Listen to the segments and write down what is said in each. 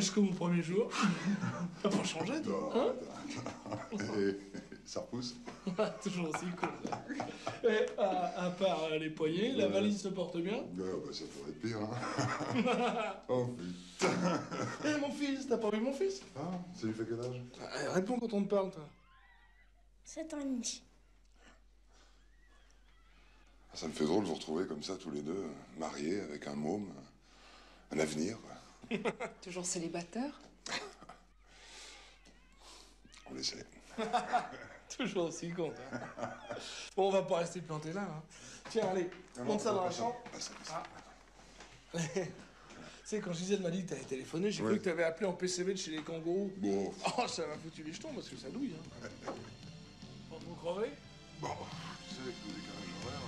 Presque comme au premier jour. T'as pas changé, toi, hein? Et ça repousse. Toujours aussi con, ça. Et, à part les poignets, la valise se porte bien. Ouais, bah ça pourrait être pire, hein. Oh putain. Eh, mon fils, t'as pas vu mon fils? Ah, ça lui fait quel âge? Réponds quand on te parle, toi. 7 ans et demi. Ça me fait drôle de vous retrouver comme ça, tous les deux, mariés, avec un môme, un avenir, quoi. Toujours célibataire? On l'essaie. Toujours aussi con, hein. Bon, on va pas rester planté là, hein. Tiens, allez, monte ça dans la chambre. Ah. Tu sais, quand Gisèle m'a dit que t'avais téléphoné, j'ai cru que t'avais appelé en PCV de chez les kangourous. Bon. Oh, ça m'a foutu les jetons parce que ça douille, hein. Bon, vous crevez? Bon, tu sais, avec le décalage horaire...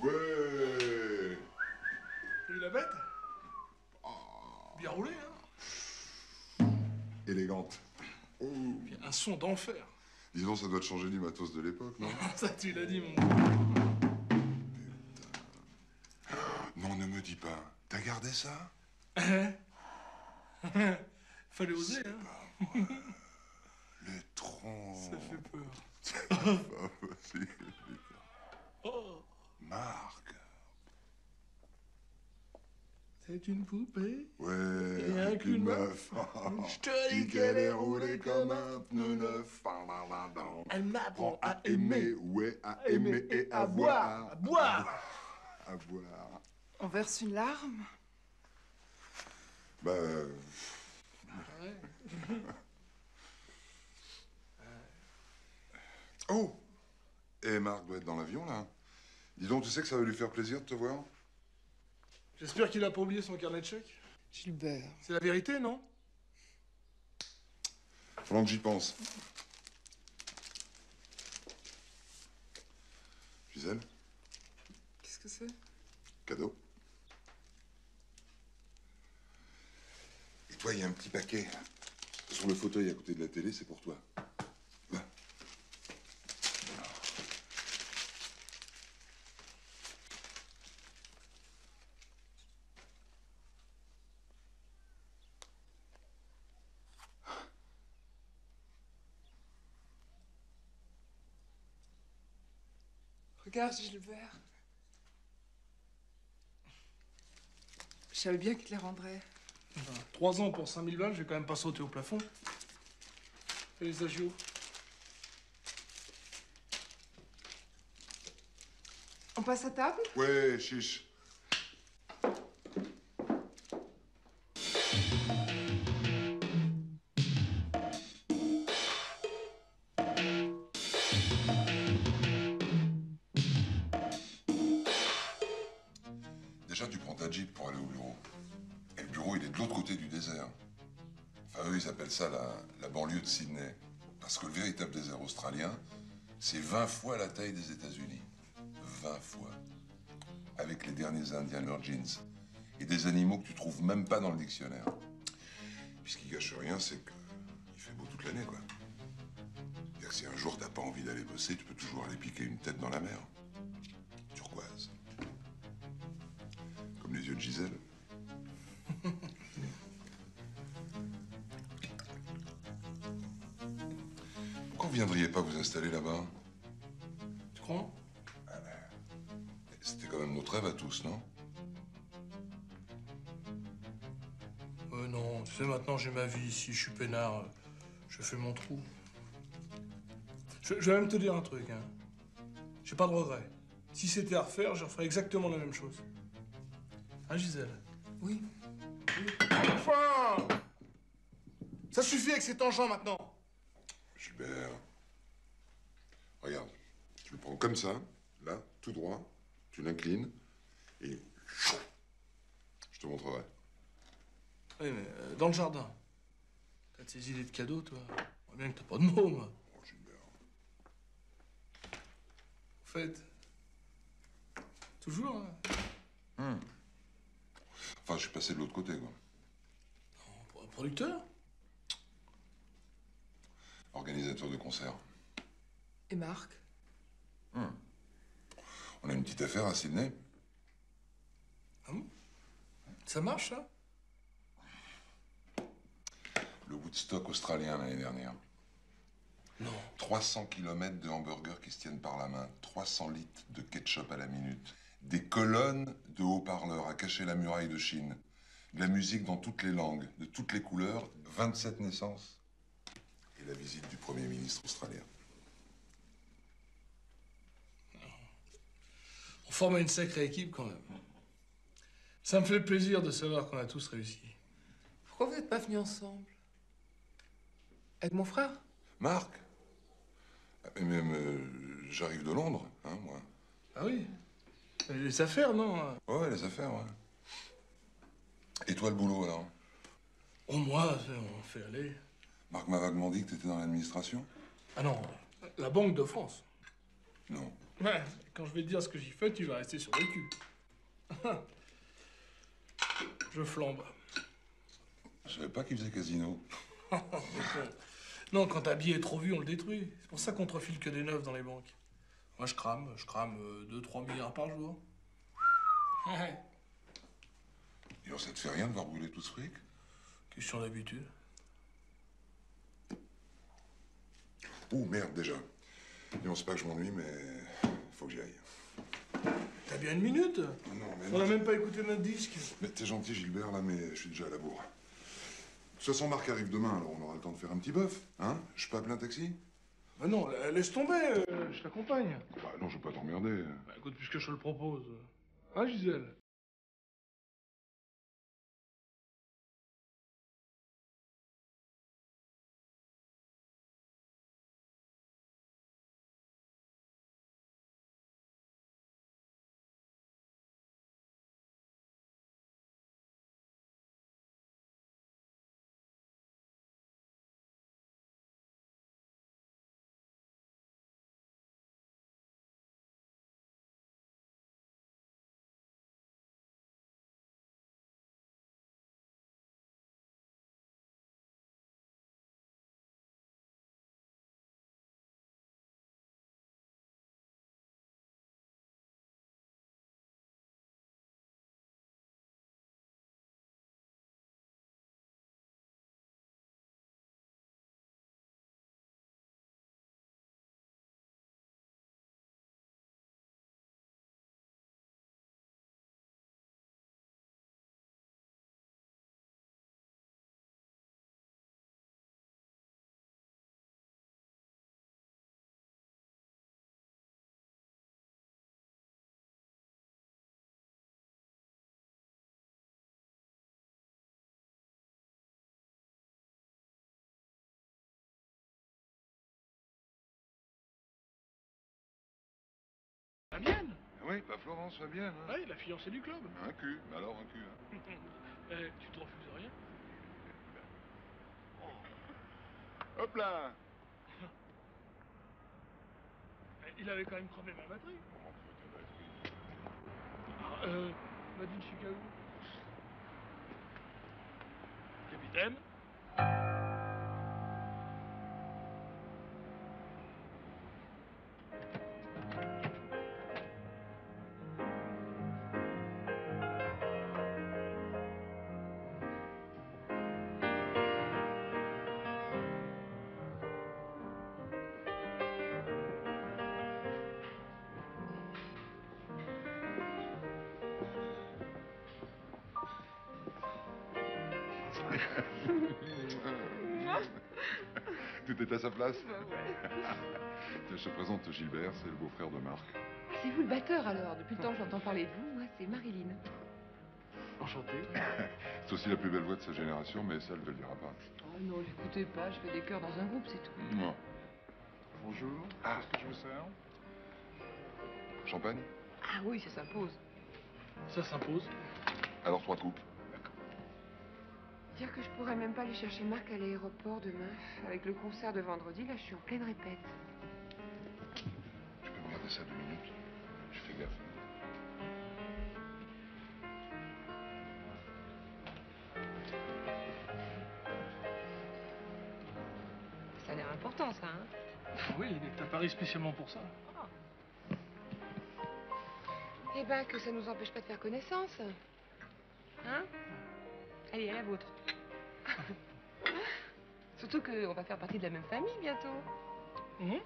Ouais. T'as eu la bête? Bien roulé, hein? Élégante. Puis un son d'enfer. Dis donc, ça doit te changer du matos de l'époque, non? Ça, tu l'as dit, mon... Non, ne me dis pas. T'as gardé ça? Fallait oser, hein? Le tronc. Ça fait peur. C'est pas possible. Oh, Marc. c'est une poupée. Ouais, Et un avec cul de une meuf. meuf. Je te dis qu'elle est roulée comme un pneu neuf. Elle m'apprend À aimer, ouais, à aimer et à boire. À boire. À boire. On verse une larme? Bah... Ouais. Oh! Et Marc doit être dans l'avion, là. Dis donc, tu sais que ça va lui faire plaisir de te voir? J'espère qu'il a pas oublié son carnet de chèques. Gilbert. C'est la vérité, non? Pendant que j'y pense. Gisèle, Qu'est-ce que c'est? cadeau. Et toi, il y a un petit paquet. Sur le fauteuil à côté de la télé, c'est pour toi. Là. Regarde, Gilbert. Je savais bien qu'il te les rendrait. 3 ans pour 5000 balles, je vais quand même pas sauter au plafond. Et les agios? On passe à table? Ouais, chiche. Déjà, tu prends ta Jeep pour aller au bureau. Et le bureau, il est de l'autre côté du désert. Enfin, eux, ils appellent ça la banlieue de Sydney. Parce que le véritable désert australien, c'est 20 fois la taille des États-Unis. 20 fois. Avec les derniers Indiens, leurs jeans. Et des animaux que tu trouves même pas dans le dictionnaire. Puis ce qui gâche rien, c'est qu'il fait beau toute l'année, quoi. C'est-à-dire que si un jour t'as pas envie d'aller bosser, tu peux toujours aller piquer une tête dans la mer. Turquoise. Comme les yeux de Gisèle. Pourquoi vous viendriez pas vous installer là-bas? Tu crois? C'était quand même notre rêve à tous, non? Non, tu sais, maintenant j'ai ma vie ici, je suis peinard, je fais mon trou. Je vais même te dire un truc, hein. J'ai pas de regrets. Si c'était à refaire, je referais exactement la même chose. Hein, Gisèle? Oui. Enfin! Ça suffit avec ces tangents maintenant! Gilbert, regarde, tu le prends comme ça, là, tout droit, tu l'inclines, et Je te montrerai. Oui, mais dans le jardin. T'as tes idées de cadeaux, toi. On voit bien que t'as pas de mots, moi. Oh, Gilbert. En fait. Toujours, hein. Enfin, je suis passé de l'autre côté, quoi. Pour un producteur. Organisateur de concert. Et Marc? On a une petite affaire à Sydney. Ah bon? Ça marche, ça? Le Woodstock australien l'année dernière. Non. 300 km de hamburgers qui se tiennent par la main. 300 litres de ketchup à la minute. Des colonnes de haut-parleurs à cacher la muraille de Chine. De la musique dans toutes les langues, de toutes les couleurs. 27 naissances. Et la visite du Premier ministre australien. On forme une sacrée équipe, quand même. Ça me fait plaisir de savoir qu'on a tous réussi. Pourquoi vous n'êtes pas venus ensemble? Avec mon frère? Marc. J'arrive de Londres, hein, moi. Ah oui? Les affaires, non? Ouais, les affaires, ouais. Et toi, le boulot, alors? Au moins, on fait aller. Marc m'a vaguement dit que t'étais dans l'administration? Ah non, la Banque de France. Non. Ouais, quand je vais te dire ce que j'y fais, tu vas rester sur le cul. Je flambe. Je savais pas qu'il faisait casino. Non, quand un billet est trop vu, on le détruit. C'est pour ça qu'on te refile que des neufs dans les banques. Moi, je crame 2-3 milliards par jour. Ouais. Et alors, ça te fait rien de voir brûler tout ce fric? Question d'habitude. Oh, merde, déjà. Et on sait pas que je m'ennuie, mais faut que j'y aille. T'as bien une minute? Non, mais On n'a même pas écouté notre disque. Mais t'es gentil, Gilbert, là, mais je suis déjà à la bourre. De toute façon, Marc arrive demain, alors on aura le temps de faire un petit bœuf, hein? Je peux appeler un taxi? Bah non, laisse tomber, je t'accompagne. Bah non, je vais pas t'emmerder. Bah écoute, puisque je te le propose. Hein, Gisèle? Fabienne? Oui, pas Florence, va bien, hein? Ouais, la fiancée du club. Un cul, mais alors un cul, hein? Tu te refuses rien? Hop là! Il avait quand même crevé ma batterie. Ah, Madine Chicago. Capitaine? Tout est à sa place? Bah ouais. Tiens, je te présente Gilbert, c'est le beau-frère de Marc. C'est vous le batteur alors? Depuis le temps que j'entends parler de vous, moi c'est Marilyn. Enchanté. C'est aussi la plus belle voix de sa génération, mais ça, elle ne le dira pas. Oh non, j'écoutais pas, je fais des chœurs dans un groupe, c'est tout. Non. Bonjour, Ah. qu'est-ce que je vous sers? Champagne? Ah oui, ça s'impose. Ça s'impose. Alors 3 coupes. Dire que je pourrais même pas aller chercher Marc à l'aéroport demain. Avec le concert de vendredi, là, je suis en pleine répète. Je peux me garder ça 2 minutes. Je fais gaffe. Ça a l'air important, ça, hein? Oui, il est à Paris spécialement pour ça. Eh ben, que ça nous empêche pas de faire connaissance. Hein? Allez, à la vôtre. Surtout qu'on va faire partie de la même famille bientôt. Eh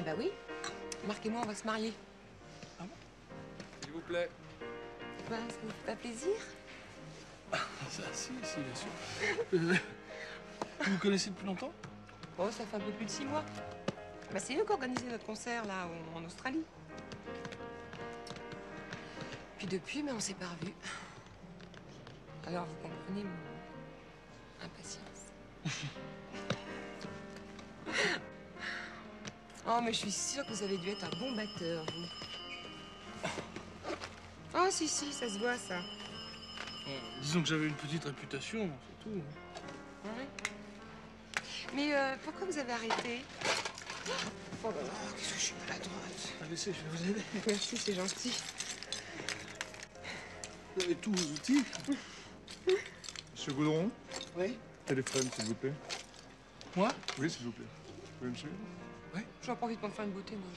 ben oui. Marc et moi, on va se marier. Ah bon? S'il vous plaît. Ben, ça vous fait pas plaisir? Ça, si, bien sûr. Vous vous connaissez depuis longtemps? Oh, ça fait un peu plus de 6 mois. Bah, c'est eux qui organisaient notre concert, là, en Australie. Puis depuis, mais on s'est pas revus. Alors, vous comprenez mon impatience. Oh, mais je suis sûre que vous avez dû être un bon batteur, vous. Oh, si, ça se voit, ça. Disons que j'avais une petite réputation, c'est tout. Oui. Mais pourquoi vous avez arrêté? Oh là là, qu'est-ce que je suis maladroite. Laissez, je vais vous aider. Merci, c'est gentil. Vous avez tous vos outils. Monsieur Goudron, Oui. téléphone, s'il vous plaît. Moi? Oui, s'il vous plaît. Vous pouvez me suivre? J'en profite pour me faire une beauté, moi.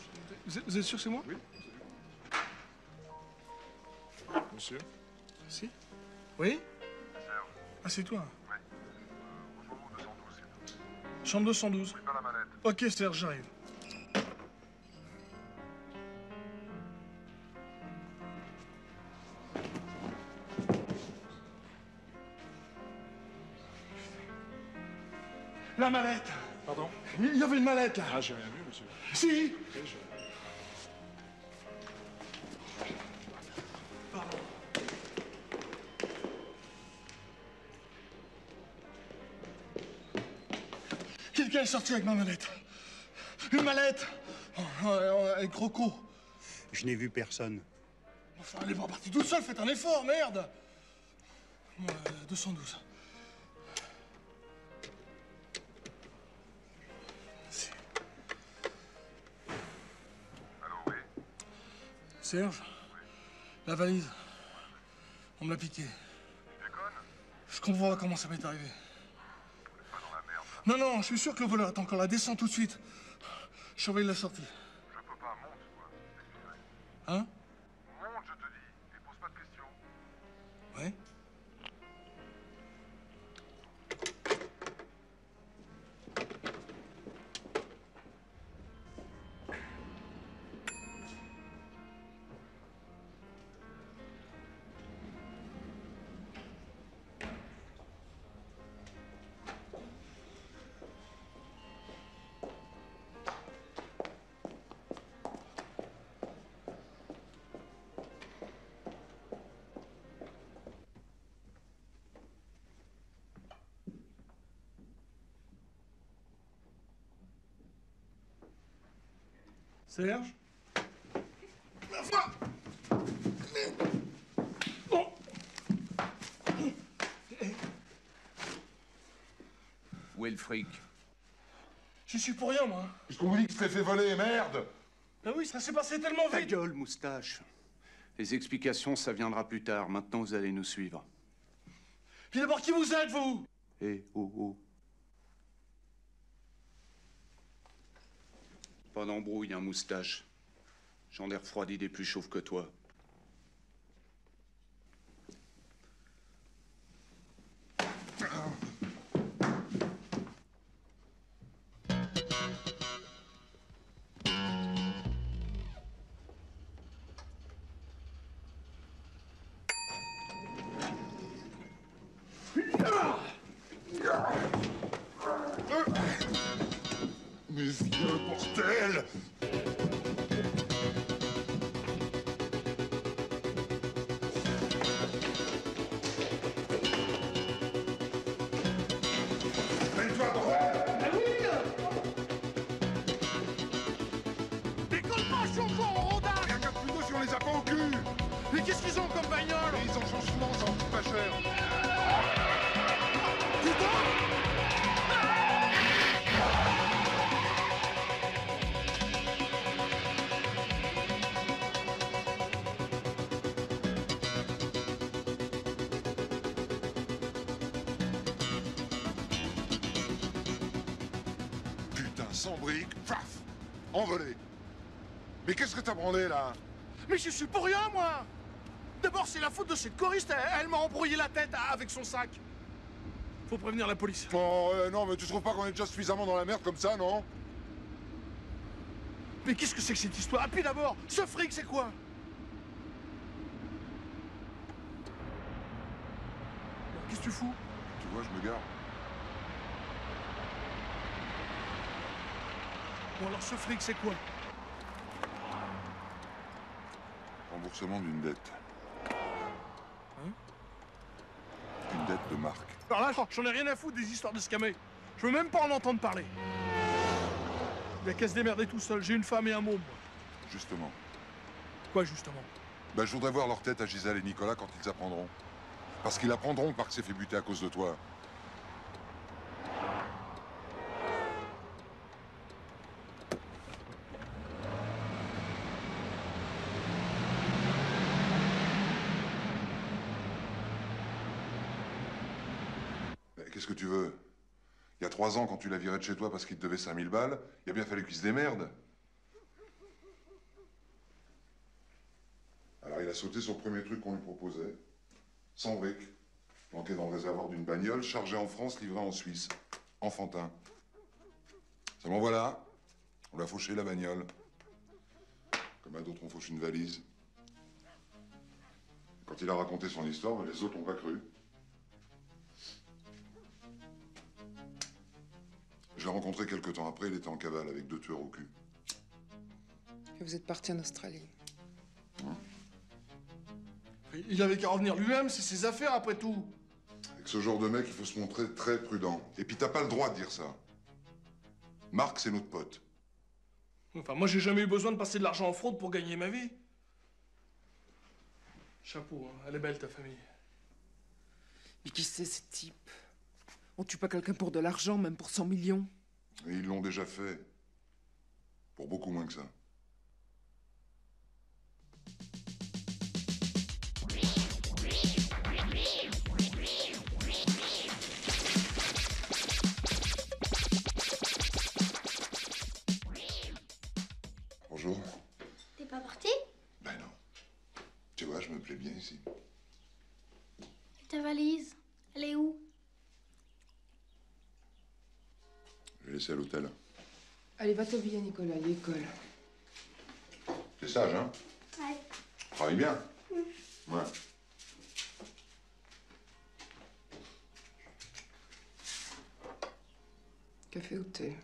Vous êtes sûr que c'est moi? Oui. Monsieur? Si. Oui? Ah, c'est toi? Oui. Au 212, s'il vous plaît. Chambre 212. Pas la manette. Ok, Serge, j'arrive. La mallette! Pardon? Il y avait une mallette, là! Ah, j'ai rien vu, monsieur. Si! Ok, Pardon. Quelqu'un est sorti avec ma mallette. Une mallette! Avec Rocco. Je n'ai vu personne. Enfin, elle est pas partie toute seule, faites un effort, merde! 212. Merci. Allô, oui? Serge? La valise. On me l'a piquée. Tu déconnes? Je comprends pas comment ça m'est arrivé. Pas dans la merde. Non, non, je suis sûr que le voleur attend encore la descend tout de suite. Je surveille la sortie. Je peux pas, monte, quoi. Hein? Monte, je te dis, et pose pas de questions. Ouais. Serge? Enfin! Bon. Où est le fric? J'y suis pour rien, moi. Parce qu'on vous dit que je t'ai fait voler, merde! Ben oui, ça s'est passé tellement Ta vite. gueule, moustache. Les explications, ça viendra plus tard. Maintenant, vous allez nous suivre. Puis d'abord, qui vous êtes, vous? Eh, oh, oh. Pas d'embrouille, hein, moustache. J'en ai refroidi des plus chauves que toi. Mais vieux bordel! Mets-toi, bordel! Décolle pas, je suis encore en rodage. Regarde plutôt sur les sans briques, paf, envolé. Mais qu'est-ce que t'as branlé, là? Mais je suis pour rien, moi. D'abord, c'est la faute de cette choriste. Elle m'a embrouillé la tête avec son sac. Faut prévenir la police. Oh, non, mais tu trouves pas qu'on est déjà suffisamment dans la merde comme ça, non? Mais qu'est-ce que c'est que cette histoire? Et puis d'abord, ce fric, c'est quoi? Qu'est-ce que tu fous? Tu vois, je me gare. Bon, alors ce fric, c'est quoi? Remboursement d'une dette. Hein? Une dette de marque. Alors là, j'en ai rien à foutre des histoires de scamés. Je veux même pas en entendre parler. Il a qu'à se démerder tout seul. J'ai une femme et un môme, moi. Justement. Quoi, justement? Ben, je voudrais voir leur tête à Gisèle et Nicolas quand ils apprendront. Parce qu'ils apprendront que Marc s'est fait buter à cause de toi. Mais qu'est-ce que tu veux? Il y a 3 ans, quand tu l'as viré de chez toi parce qu'il te devait 5000 balles, il a bien fallu qu'il se démerde. Alors il a sauté sur le premier truc qu'on lui proposait, sans briques, planqué dans le réservoir d'une bagnole, chargé en France, livré en Suisse. Enfantin. Seulement voilà, on l'a fauché la bagnole. Comme à d'autres on fauche une valise. Quand il a raconté son histoire, les autres n'ont pas cru. Je l'ai rencontré quelques temps après, il était en cavale avec 2 tueurs au cul. Et vous êtes parti en Australie. Il avait qu'à revenir lui-même, c'est ses affaires après tout. Avec ce genre de mec, il faut se montrer très prudent. Et puis t'as pas le droit de dire ça. Marc, c'est notre pote. Enfin, moi, j'ai jamais eu besoin de passer de l'argent en fraude pour gagner ma vie. Chapeau, hein. Elle est belle, ta famille. Mais qui c'est, ces types? On tue pas quelqu'un pour de l'argent, même pour 100 millions. Et ils l'ont déjà fait. Pour beaucoup moins que ça. Bonjour. T'es pas parti? Ben non. Tu vois, je me plais bien ici. Et ta valise? Elle est où? Je l'ai laissée à l'hôtel. Allez, va t'habiller, Nicolas, il y a école. T'es sage, hein? Ouais. Travaille bien. Ouais. Café ou thé?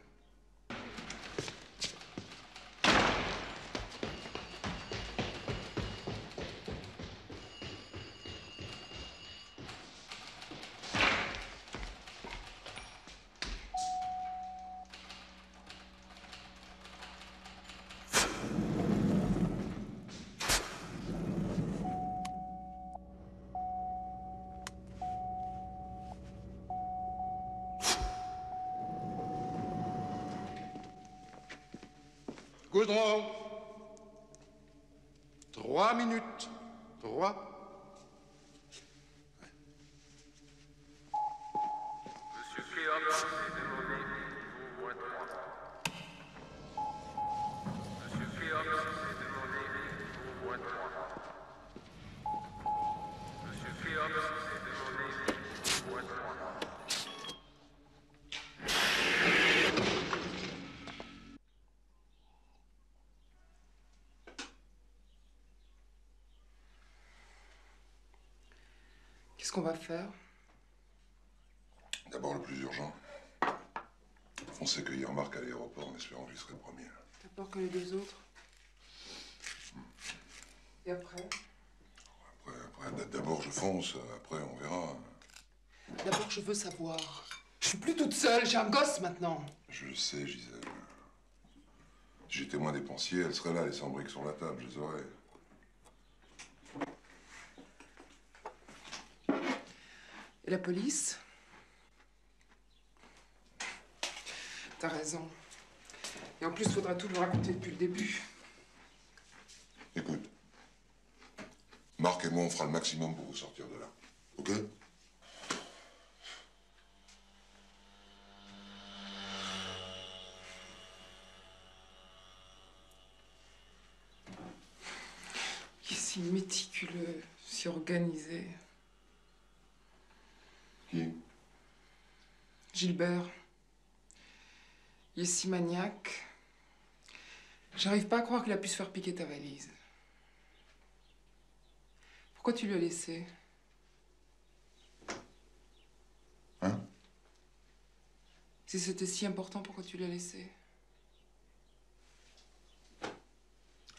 Goudron. 3 minutes. 3. Monsieur Kéops est demandé niveau -3. Monsieur Kéops est demandé niveau -3. Monsieur Kéops est demandé niveau -3. Qu'est-ce qu'on va faire? D'abord, le plus urgent. Foncer cueillir Marc à l'aéroport en espérant que je serai le premier. T'as peur que les 2 autres? Et après? D'abord, je fonce. Après, on verra. D'abord, je veux savoir. Je suis plus toute seule, j'ai un gosse maintenant. Je le sais, Gisèle. Si j'étais moins dépensier, elle serait là, les 100 briques sur la table, je les aurais. Et la police? T'as raison. Et en plus, faudra tout lui raconter depuis le début. Écoute, Marc et moi, on fera le maximum pour vous sortir de là. Ok? méticuleux, si organisé. Qui? Gilbert. Il est si maniaque. J'arrive pas à croire qu'il a pu se faire piquer ta valise. Pourquoi tu lui as laissé? Hein? Si c'était si important, pourquoi tu l'as laissé?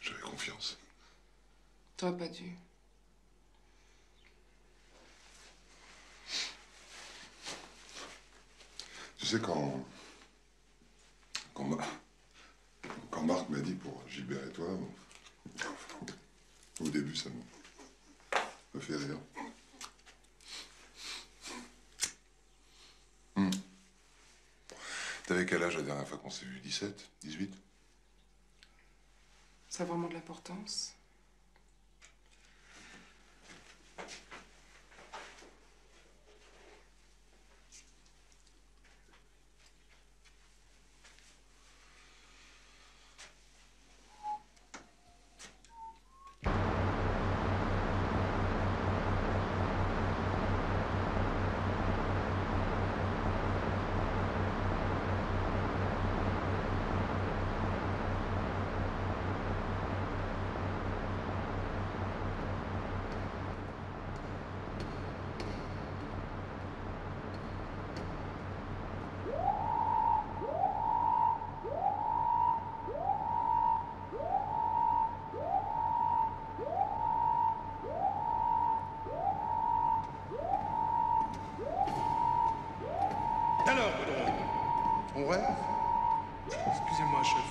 J'avais confiance. T'aurais pas dû. Tu sais, quand Marc m'a dit pour Gilbert et toi, au début, ça me fait rire. T'avais quel âge la dernière fois qu'on s'est vu? 17? 18? Ça a vraiment de l'importance? Alors, Goudron, on rêve? Excusez-moi, chef.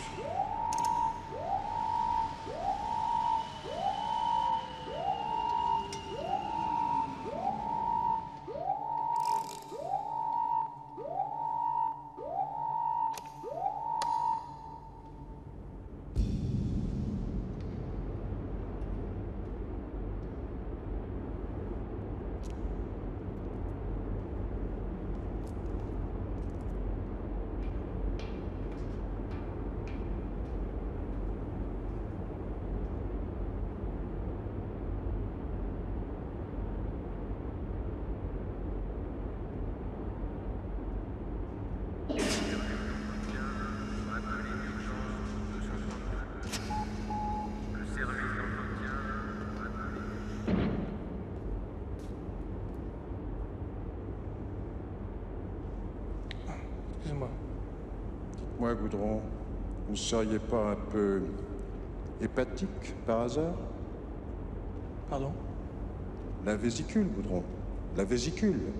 Excusez-moi. Dites-moi, Goudron, vous ne seriez pas un peu hépatique par hasard? Pardon? La vésicule, Goudron. La vésicule.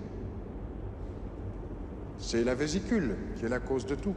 C'est la vésicule qui est la cause de tout.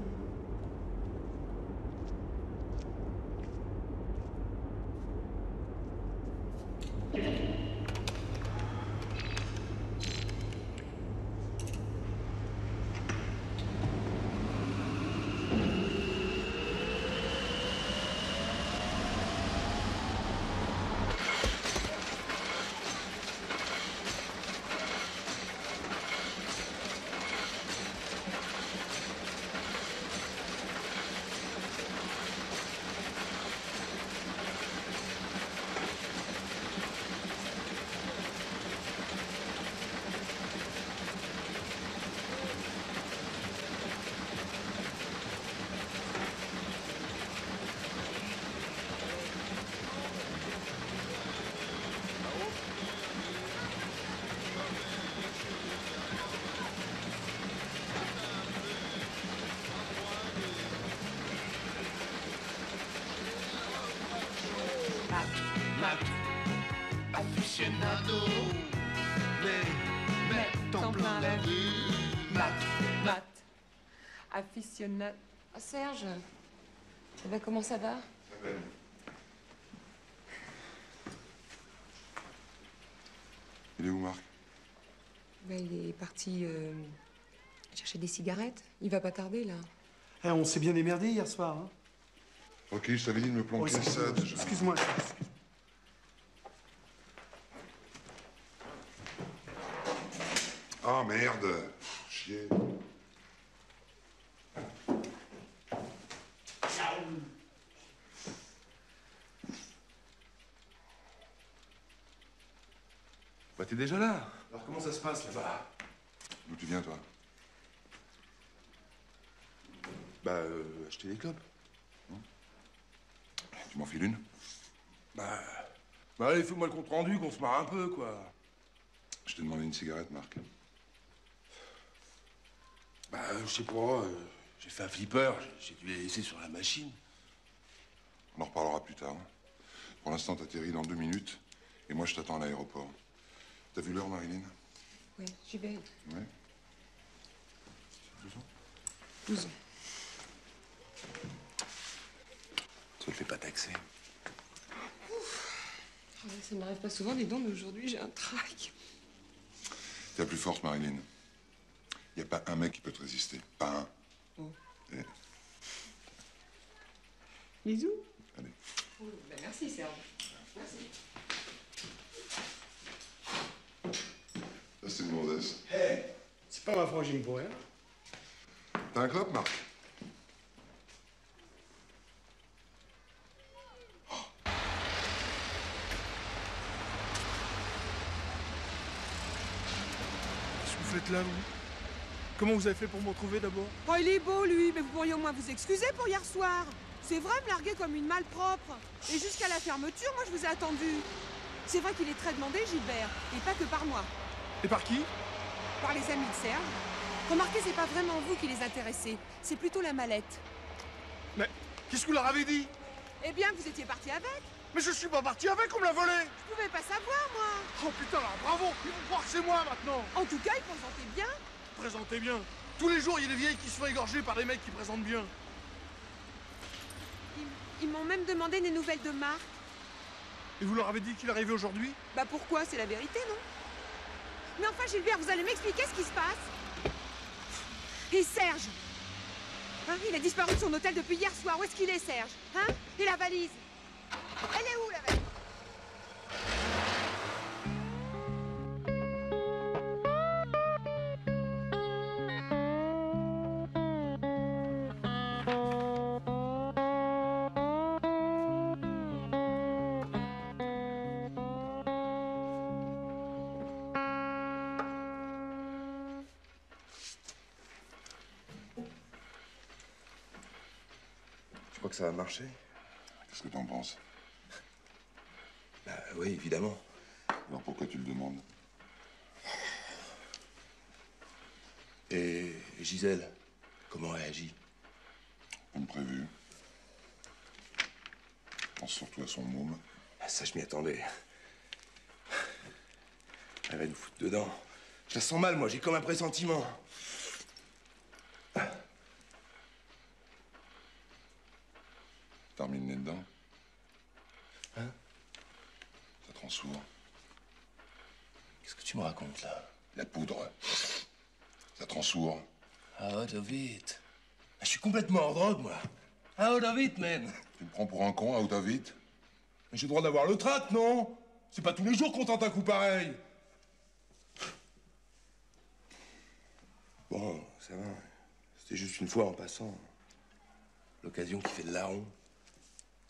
Aficionado, mais en plein la vue. Mat. Aficionado. Ah, Serge. Eh ben, comment ça va? Il est où, Marc? Ben, il est parti chercher des cigarettes. Il va pas tarder, là. Eh, on s'est bien démerdé hier soir. Hein. Ok, je t'avais dit de me planquer ça déjà. Excuse-moi. Ah merde! Chier. Bah, t'es déjà là. Alors comment ça se passe là-bas? D'où tu viens, toi? Bah, acheter des clopes. Tu m'en files une? Bah, allez, fais-moi le compte rendu, qu'on se marre un peu, quoi. Je t'ai demandé une cigarette, Marc. Bah, je sais pas, j'ai fait un flipper, j'ai dû les laisser sur la machine. On en reparlera plus tard. Pour l'instant, t'atterris dans 2 minutes. Et moi, je t'attends à l'aéroport. T'as vu l'heure, Marilyn? Ouais, j'y vais. Ouais. 12 ans. Ça le fait pas taxer. Ah ouais, ça m'arrive pas souvent, dis donc, mais aujourd'hui, j'ai un trac. T'es la plus forte, Marilyn. Y a pas un mec qui peut te résister. Pas un. Oh. Et... Bisous. Allez. Oh, ben merci, Serge. Merci. Ça, c'est une lourdesse. Hé, c'est pas ma frangine pour rien. T'as un clope, Marc? Qu'est-ce que vous faites là, vous? Comment vous avez fait pour me retrouver d'abord? Oh, il est beau, lui, mais vous pourriez au moins vous excuser pour hier soir. C'est vrai, me larguer comme une malpropre. Et jusqu'à la fermeture, moi, je vous ai attendu. C'est vrai qu'il est très demandé, Gilbert, et pas que par moi. Et par qui? Par les amis de Serge. Remarquez, c'est pas vraiment vous qui les intéressez, c'est plutôt la mallette. Mais qu'est-ce que vous leur avez dit? Eh bien, vous étiez parti avec. Mais je suis pas parti avec, on me l'a volé! Je pouvais pas savoir, moi. Oh putain, alors bravo! Ils vont croire que c'est moi maintenant! En tout cas, il présentait bien. Présentez bien! Tous les jours, il y a des vieilles qui se font égorger par des mecs qui présentent bien. Ils m'ont même demandé des nouvelles de Marc. Et vous leur avez dit qu'il arrivait aujourd'hui? Bah pourquoi? C'est la vérité, non? Mais enfin, Gilbert, vous allez m'expliquer ce qui se passe? Et Serge? Hein, il a disparu de son hôtel depuis hier soir. Où est-ce qu'il est, Serge? Hein? Et la valise? Elle est où, la valise? Tu crois que ça va marcher? Qu'est-ce que t'en penses? Bah oui, évidemment. Alors pourquoi tu le demandes? Et Gisèle, comment réagit? Comme prévu. Pense surtout à son môme. Ah, ça, je m'y attendais. Elle va nous foutre dedans. Je la sens mal, moi, j'ai comme un pressentiment. T'as remis le nez dedans? Hein? Ça te rend sourd? Qu'est-ce que tu me racontes, là? La poudre. Ça te rend sourd? Out of it. Je suis complètement hors drogue, moi. Out of it, man. Tu me prends pour un con, out of it? Mais j'ai le droit d'avoir le trac, non? C'est pas tous les jours qu'on tente un coup pareil. Bon, ça va. C'était juste une fois en passant. L'occasion qui fait de larron.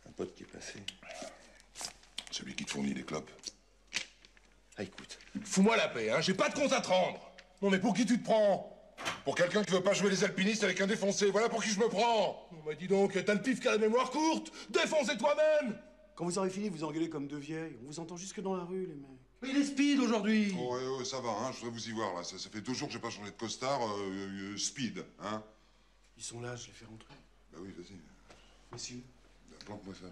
Un pote qui est passé. Celui qui te fournit les clopes. Ah, écoute, fous-moi la paix, hein. J'ai pas de compte à te rendre. Non, mais pour qui tu te prends? Pour quelqu'un qui veut pas jouer les alpinistes avec un défoncé. Voilà pour qui je me prends. Non, mais dis donc, t'as le pif qui a la mémoire courte. Défoncez toi-même. Quand vous aurez fini, vous engueulez comme deux vieilles. On vous entend jusque dans la rue, les mecs. Mais il est speed aujourd'hui. Oh, ouais, ça va, hein. Je voudrais vous y voir, là. Ça fait 2 jours que j'ai pas changé de costard. Speed, hein. Ils sont là, je les fais rentrer. Bah oui, vas-y. Messieurs. Plante-moi ça, là.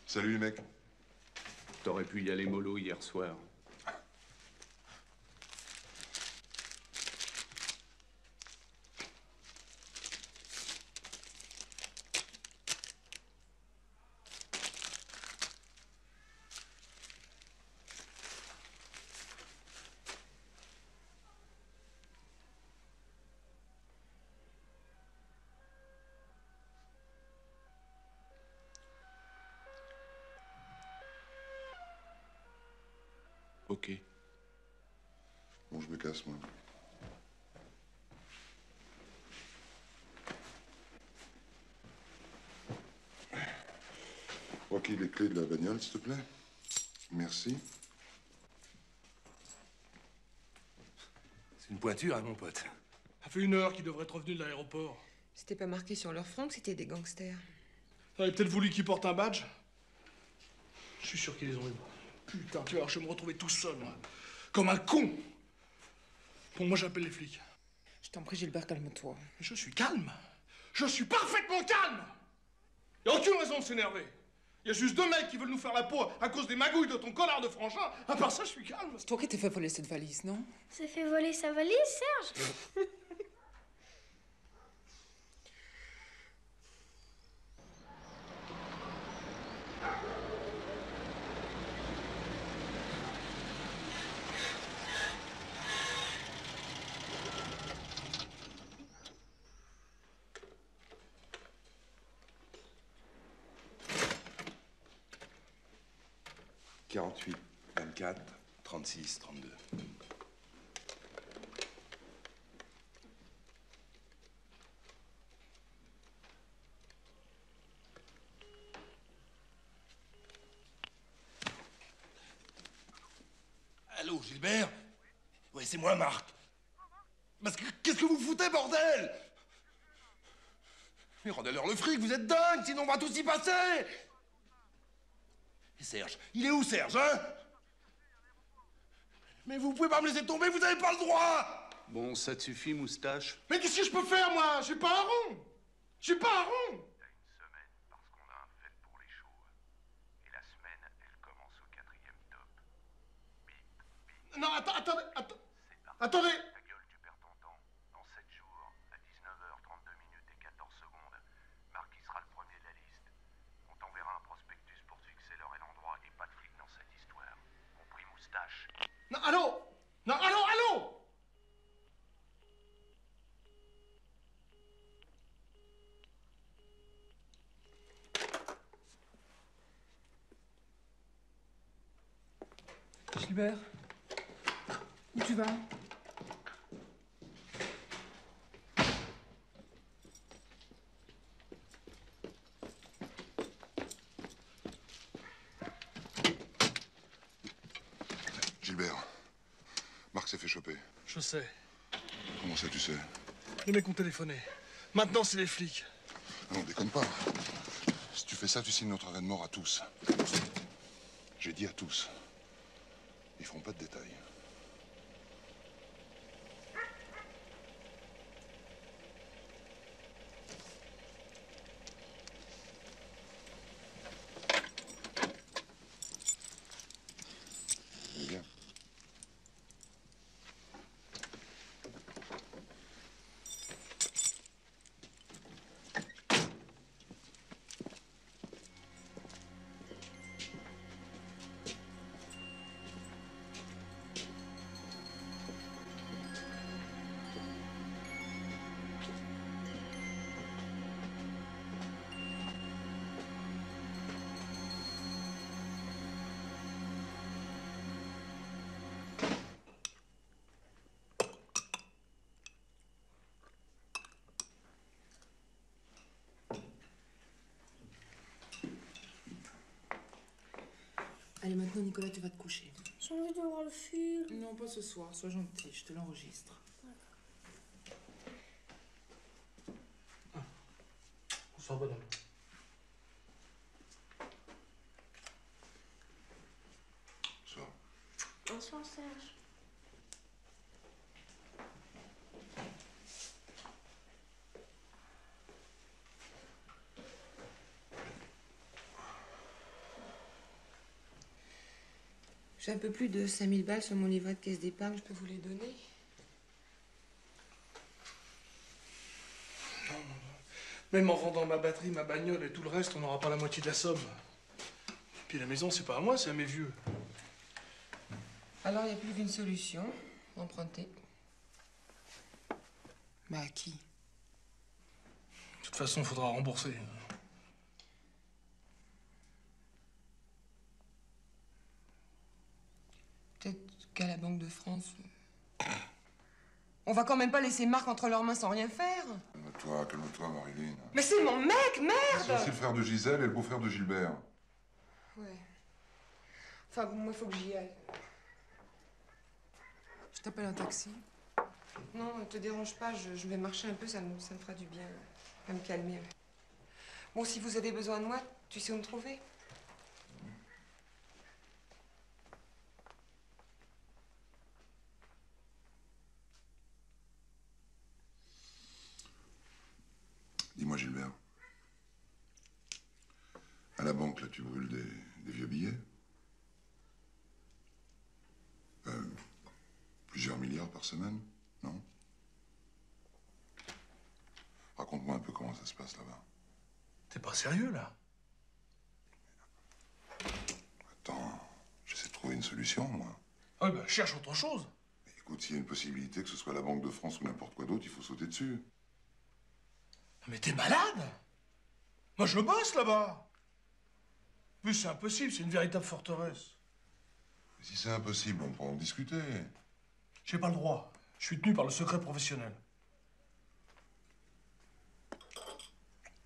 Salut, les mecs. T'aurais pu y aller mollo hier soir. Ok. Bon, je me casse, moi. Joaquin, les clés de la bagnole, s'il te plaît. Merci. C'est une pointure, hein, mon pote. Ça fait 1 heure qu'ils devraient être revenus de l'aéroport. C'était pas marqué sur leur front que c'était des gangsters. Vous avez peut-être voulu qu'ils portent un badge. Je suis sûr qu'ils les ont eu. Putain, tu vois, je vais me retrouver tout seul, moi. Comme un con. Bon, moi, j'appelle les flics. Je t'en prie, Gilbert, calme-toi. Je suis calme. Je suis parfaitement calme. Y a aucune raison de s'énerver. Y a juste 2 mecs qui veulent nous faire la peau à cause des magouilles de ton connard de frangin. À part ça, je suis calme. C'est toi qui t'es fait voler cette valise, non? C'est fait voler sa valise, Serge? « 48, 24, 36, 32. Allô, Gilbert? Ouais, c'est moi, Marc. Parce que qu'est-ce que vous foutez, bordel? Mais rendez-leur le fric, vous êtes dingue, sinon on va tous y passer. Et Serge, il est où, Serge, hein? Mais vous pouvez pas me laisser tomber, vous n'avez pas le droit! Bon, ça te suffit, moustache? Mais qu'est-ce que je peux faire, moi? Je suis pas un rond. Je suis pas un rond. Non, attendez. Attendez. Ta gueule, tu perds ton temps. Dans 7 jours, à 19h32 minutes et 14 secondes, Marquis sera le premier de la liste. On t'enverra un prospectus pour te fixer l'heure et l'endroit et pas de flic dans cette histoire. Compris, moustache? Non, allô? Non, allô? Gilbert? Où tu vas? Gilbert, Marc s'est fait choper. Je sais. Comment ça, tu sais? Les mecs ont téléphoné. Maintenant, c'est les flics. Non, déconne pas. Si tu fais ça, tu signes notre arrêt de mort à tous. J'ai dit à tous. Ils feront pas de détails. Bien. Allez, maintenant, Nicolas, tu vas te coucher. J'ai envie de voir le film. Non, pas ce soir. Sois gentil, je te l'enregistre. Bonsoir, bonhomme. Bonsoir. Bonsoir, Serge. J'ai un peu plus de 5000 balles sur mon livret de caisse d'épargne, je peux vous les donner? Non. Même en vendant ma batterie, ma bagnole et tout le reste, on n'aura pas la moitié de la somme. Puis la maison, c'est pas à moi, c'est à mes vieux. Alors, il n'y a plus qu'une solution. Emprunter. Mais à qui? De toute façon, il faudra rembourser. Peut-être qu'à la Banque de France. On va quand même pas laisser Marc entre leurs mains sans rien faire. Calme-toi, Marilyn. Mais c'est mon mec, C'est merde! aussi le frère de Gisèle et le beau-frère de Gilbert. Ouais. Enfin bon, moi, faut que j'y aille. Je t'appelle un taxi. Non, ne te dérange pas, je vais marcher un peu, ça me fera du bien. À me calmer. Bon, si vous avez besoin de moi, tu sais où me trouver. Dis-moi, Gilbert. À la banque, là, tu brûles des vieux billets? Plusieurs milliards par semaine, non? Raconte-moi un peu comment ça se passe là-bas. T'es pas sérieux, là? Attends, j'essaie de trouver une solution, moi. Ah oui, bah, cherche autre chose. Écoute, s'il y a une possibilité que ce soit la Banque de France ou n'importe quoi d'autre, il faut sauter dessus. Mais t'es malade? Moi, je bosse là-bas. Mais c'est impossible, c'est une véritable forteresse. Mais si c'est impossible, on peut en discuter. J'ai pas le droit. Je suis tenu par le secret professionnel.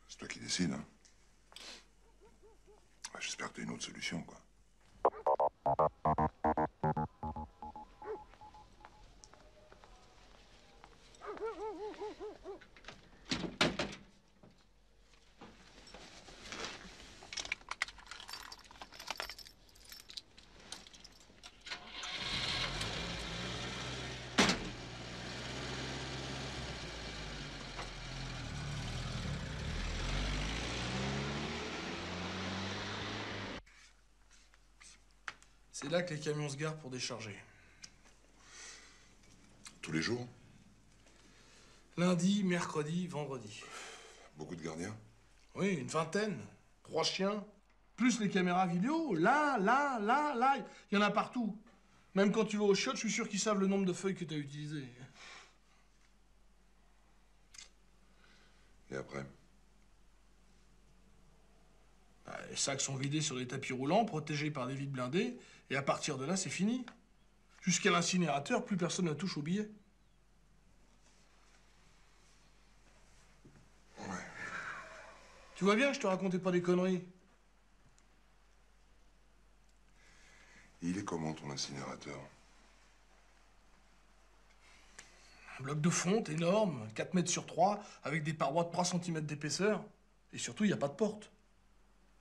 C'est toi qui décides, hein. Ouais, j'espère que t'as une autre solution, quoi. C'est là que les camions se garent pour décharger. Tous les jours? Lundi, mercredi, vendredi. Beaucoup de gardiens? Oui, une vingtaine. 3 chiens. Plus les caméras vidéo. Là, il y en a partout. Même quand tu vas au chiottes, je suis sûr qu'ils savent le nombre de feuilles que tu as utilisées. Et après? Bah, les sacs sont vidés sur des tapis roulants, protégés par des vides blindés. Et à partir de là, c'est fini. Jusqu'à l'incinérateur, plus personne ne touche au billet. Ouais. Tu vois bien que je te racontais pas des conneries. Il est comment, ton incinérateur? Un bloc de fonte énorme, 4 mètres sur 3, avec des parois de 3 cm d'épaisseur. Et surtout, il n'y a pas de porte.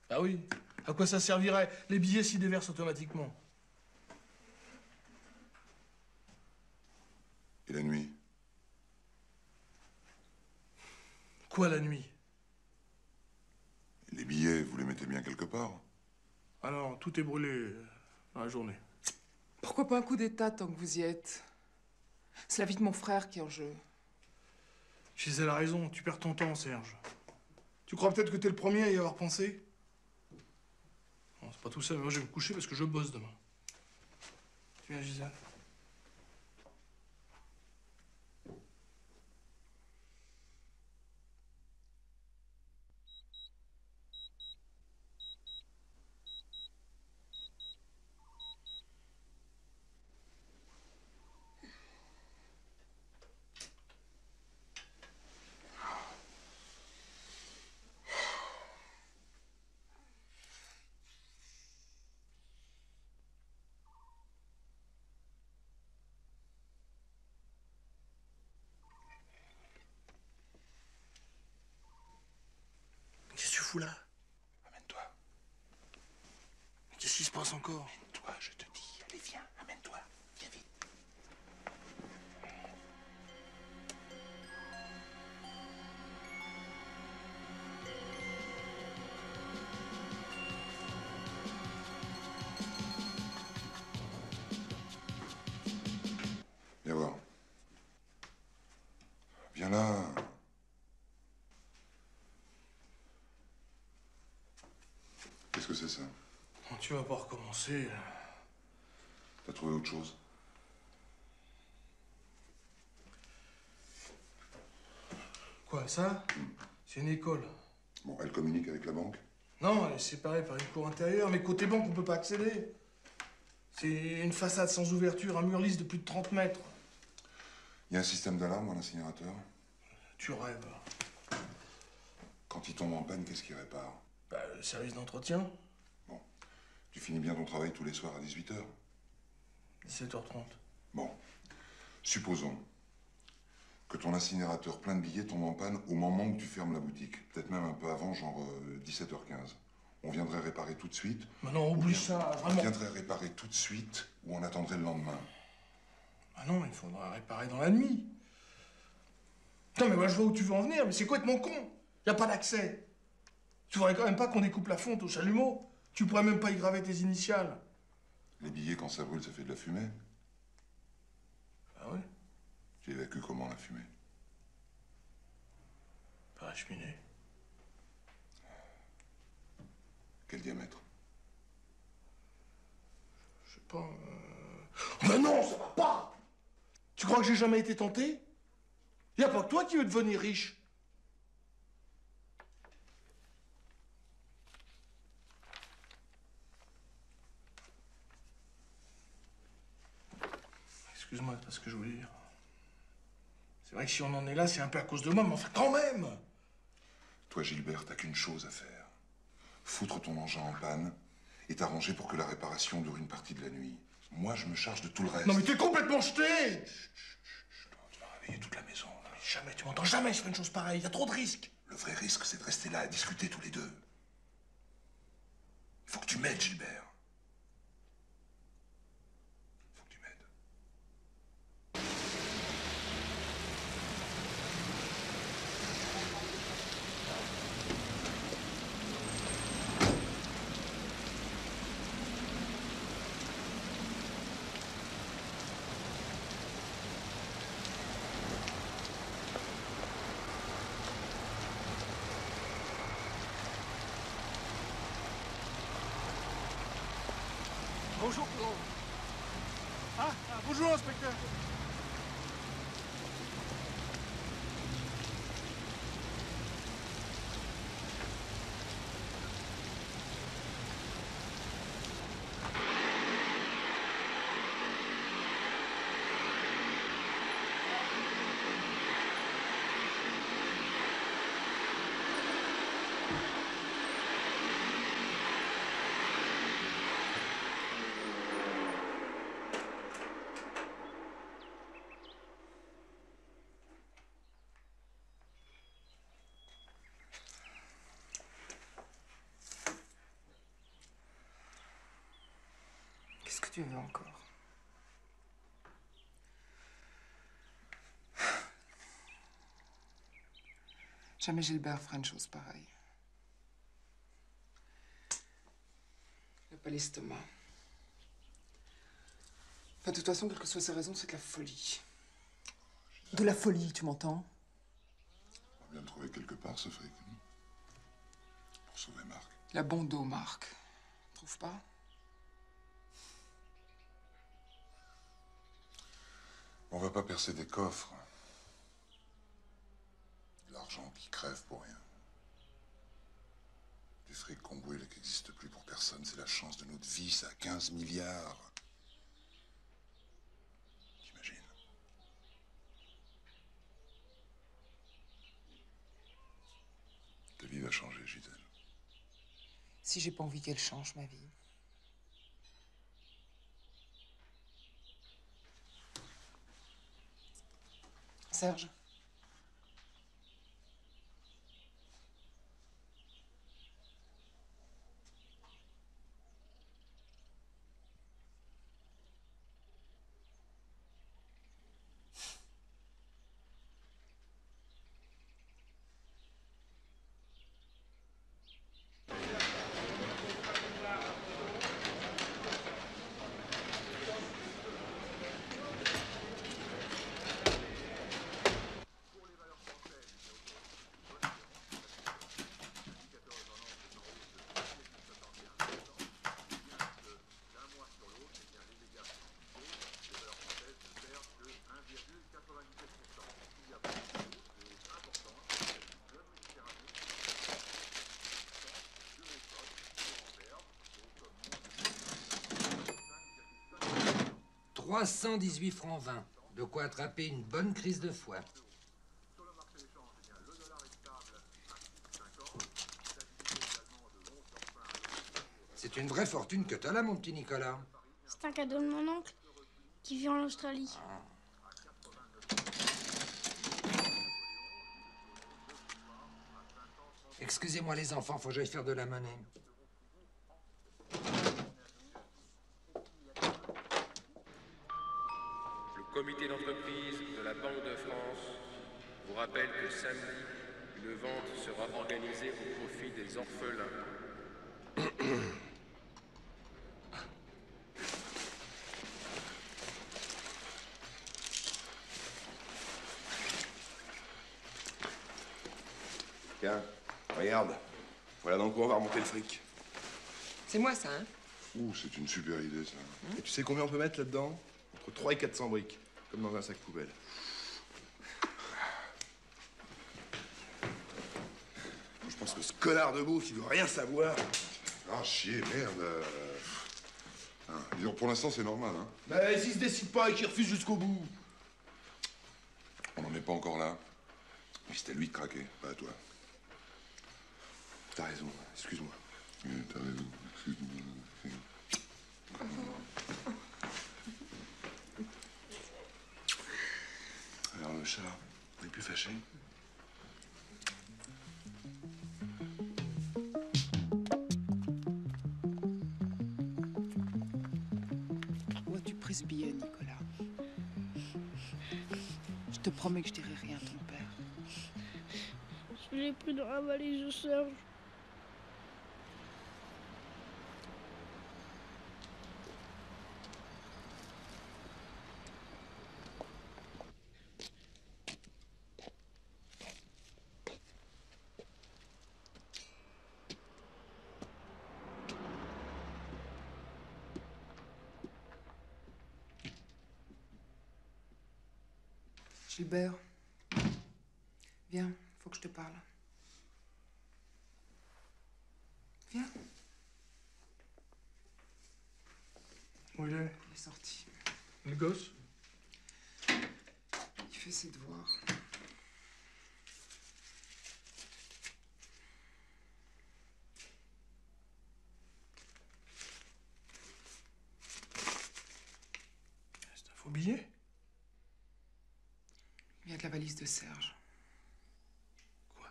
Ah oui, à quoi ça servirait? Les billets s'y déversent automatiquement. Et la nuit? Quoi la nuit? Les billets, vous les mettez bien quelque part? Ah non, tout est brûlé dans la journée. Pourquoi pas un coup d'état tant que vous y êtes? C'est la vie de mon frère qui est en jeu. Gisèle a raison, tu perds ton temps, Serge. Tu crois peut-être que t'es le premier à y avoir pensé? Non, c'est pas tout ça, mais moi je vais me coucher parce que je bosse demain. Tu viens, Gisèle? Qu'est-ce que tu fous là? Amène-toi. Qu'est-ce qui se passe encore? Amène-toi, je te dis. Allez, viens, amène-toi. Viens vite. Viens voir. Viens là. Qu'est-ce que c'est ça? Tu vas pas recommencer. T'as trouvé autre chose? Quoi, ça? C'est une école. Bon, elle communique avec la banque? Non, elle est séparée par une cour intérieure, mais côté banque, on peut pas accéder. C'est une façade sans ouverture, un mur lisse de plus de 30 mètres. Il y a un système d'alarme dans l'incinérateur? Tu rêves. Quand il tombe en panne, qu'est-ce qu'il répare? Bah, le service d'entretien. Bon. Tu finis bien ton travail tous les soirs à 18h? 17h30. Bon. Supposons que ton incinérateur plein de billets tombe en panne au moment où tu fermes la boutique. Peut-être même un peu avant, genre 17h15. On viendrait réparer tout de suite. Mais non, oublie ça, vraiment. On viendrait réparer tout de suite ou on attendrait le lendemain. Ah non, il faudra réparer dans la nuit. Non, mais moi, je vois où tu veux en venir, mais c'est complètement con. Y a pas d'accès. Tu voudrais quand même pas qu'on découpe la fonte au chalumeau? Tu pourrais même pas y graver tes initiales. Les billets, quand ça brûle, ça fait de la fumée. Ah ouais? Tu évacues comment la fumée? Par la cheminée. Quel diamètre? Je sais pas. Mais non, ça va pas! Tu crois que j'ai jamais été tenté? Y a pas que toi qui veux devenir riche. Excuse-moi, c'est pas ce que je voulais dire. C'est vrai que si on en est là, c'est un peu à cause de moi, mais enfin quand même! Toi, Gilbert, t'as qu'une chose à faire. Foutre ton engin en panne et t'arranger pour que la réparation dure une partie de la nuit. Moi, je me charge de tout le reste. Non mais t'es complètement jeté! Tu vas réveiller toute la maison. Là. Mais jamais, tu m'entends jamais, je fais une chose pareille, y a trop de risques. Le vrai risque, c'est de rester là à discuter tous les deux. Il faut que tu m'aides, Gilbert. Il faut que tu m'aides. Bonjour, Pedro. Bonjour, inspecteur. Qu'est-ce que tu veux encore? Jamais Gilbert ferait une chose pareille. Il n'a pas l'estomac. Enfin, de toute façon, quelle que soit sa raison, c'est de la folie. De la folie, tu m'entends? On va bien le trouver quelque part, ce fric. Pour sauver Marc. Il a bon dos, Marc. Trouve pas? On va pas percer des coffres. De l'argent qui crève pour rien. Du fric qu'on brûle et qui n'existe plus pour personne. C'est la chance de notre vie, ça. 15 milliards. T'imagines? Ta vie va changer, Gisèle. Si j'ai pas envie qu'elle change, ma vie. Serge. « 318 francs 20. De quoi attraper une bonne crise de foie. » C'est une vraie fortune que t'as là, mon petit Nicolas. C'est un cadeau de mon oncle qui vit en Australie. Excusez-moi les enfants, faut que j'aille faire de la monnaie. Le comité d'entreprise de la Banque de France vous rappelle que samedi, une vente sera organisée au profit des orphelins. Tiens, regarde. Voilà dans quoi on va remonter le fric. C'est moi, ça, hein? Ouh, c'est une super idée, ça. Et tu sais combien on peut mettre là-dedans? Entre 300 et 400 briques, comme dans un sac poubelle. Je pense que ce connard de beauf, il veut rien savoir. Ah, chier, merde. Disons, pour l'instant, c'est normal, hein. Mais s'il se décide pas et qu'il refuse jusqu'au bout. On n'en est pas encore là. Mais c'était à lui de craquer, pas à toi. T'as raison, excuse-moi. Oui, t'as raison, excuse-moi. Alors le chat, on est plus fâché? Où as-tu pris ce billet, Nicolas? Je te promets que je dirai rien à ton père. Je l'ai pris dans la valise de Serge. Gilbert, viens, faut que je te parle. Viens. Où il est? Il est sorti. Le gosse? Il fait ses devoirs. C'est un faux billet? Il y a de la valise de Serge. Quoi?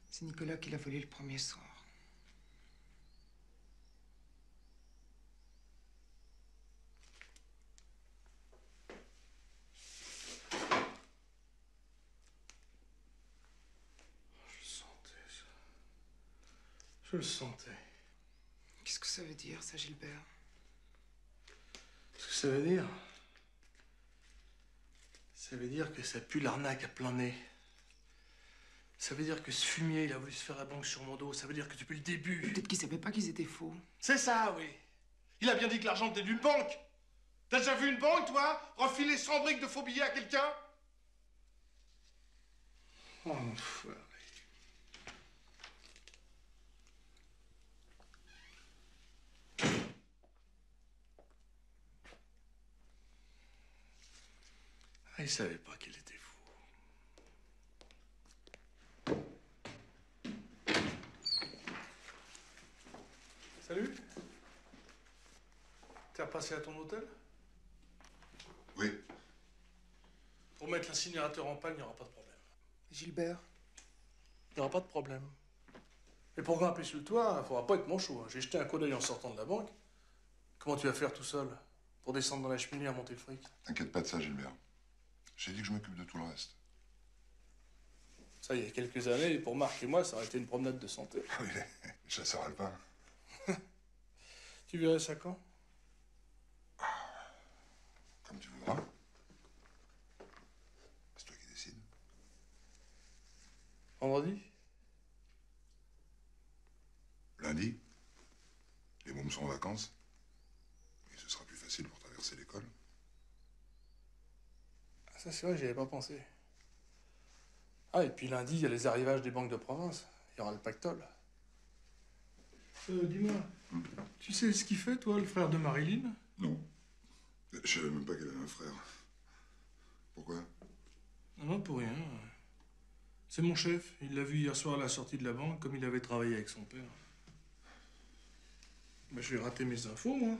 C'est Nicolas qui l'a volé le premier soir. Je le sentais, ça. Je le sentais. Qu'est-ce que ça veut dire, ça, Gilbert? Ce que ça veut dire? Ça veut dire que ça pue l'arnaque à plein nez. Ça veut dire que ce fumier, il a voulu se faire la banque sur mon dos. Ça veut dire que depuis le début... Peut-être qu'il savait pas qu'ils étaient faux. C'est ça, oui. Il a bien dit que l'argent était d'une banque. T'as déjà vu une banque, toi, refiler 100 briques de faux billets à quelqu'un? Oh, enfoiré. Ah, il savait pas qu'il était fou. Salut. T'es repassé à ton hôtel? Oui. Pour mettre l'incinérateur en panne, il n'y aura pas de problème. Gilbert? Il n'y aura pas de problème. Et pour grimper sur le toit, il faudra pas être manchot. J'ai jeté un coup d'œil en sortant de la banque. Comment tu vas faire tout seul? Pour descendre dans la cheminée à monter le fric? T'inquiète pas de ça, Gilbert. J'ai dit que je m'occupe de tout le reste. Ça, il y a quelques années, pour Marc et moi, ça aurait été une promenade de santé. Oui, chasseur alpin. Tu verrais ça quand? Comme tu voudras. C'est toi qui décides. Vendredi? Lundi. Les mômes sont en vacances. Et ce sera plus facile pour traverser l'école. Ah, ça, c'est vrai, j'y avais pas pensé. Ah, et puis lundi, il y a les arrivages des banques de province. Il y aura le pactole. Dis-moi, tu sais ce qu'il fait, toi, le frère de Marilyn? Non. Je savais même pas qu'elle avait un frère. Pourquoi? Non, pour rien. C'est mon chef. Il l'a vu hier soir à la sortie de la banque, comme il avait travaillé avec son père. Bah, j'ai raté mes infos, moi.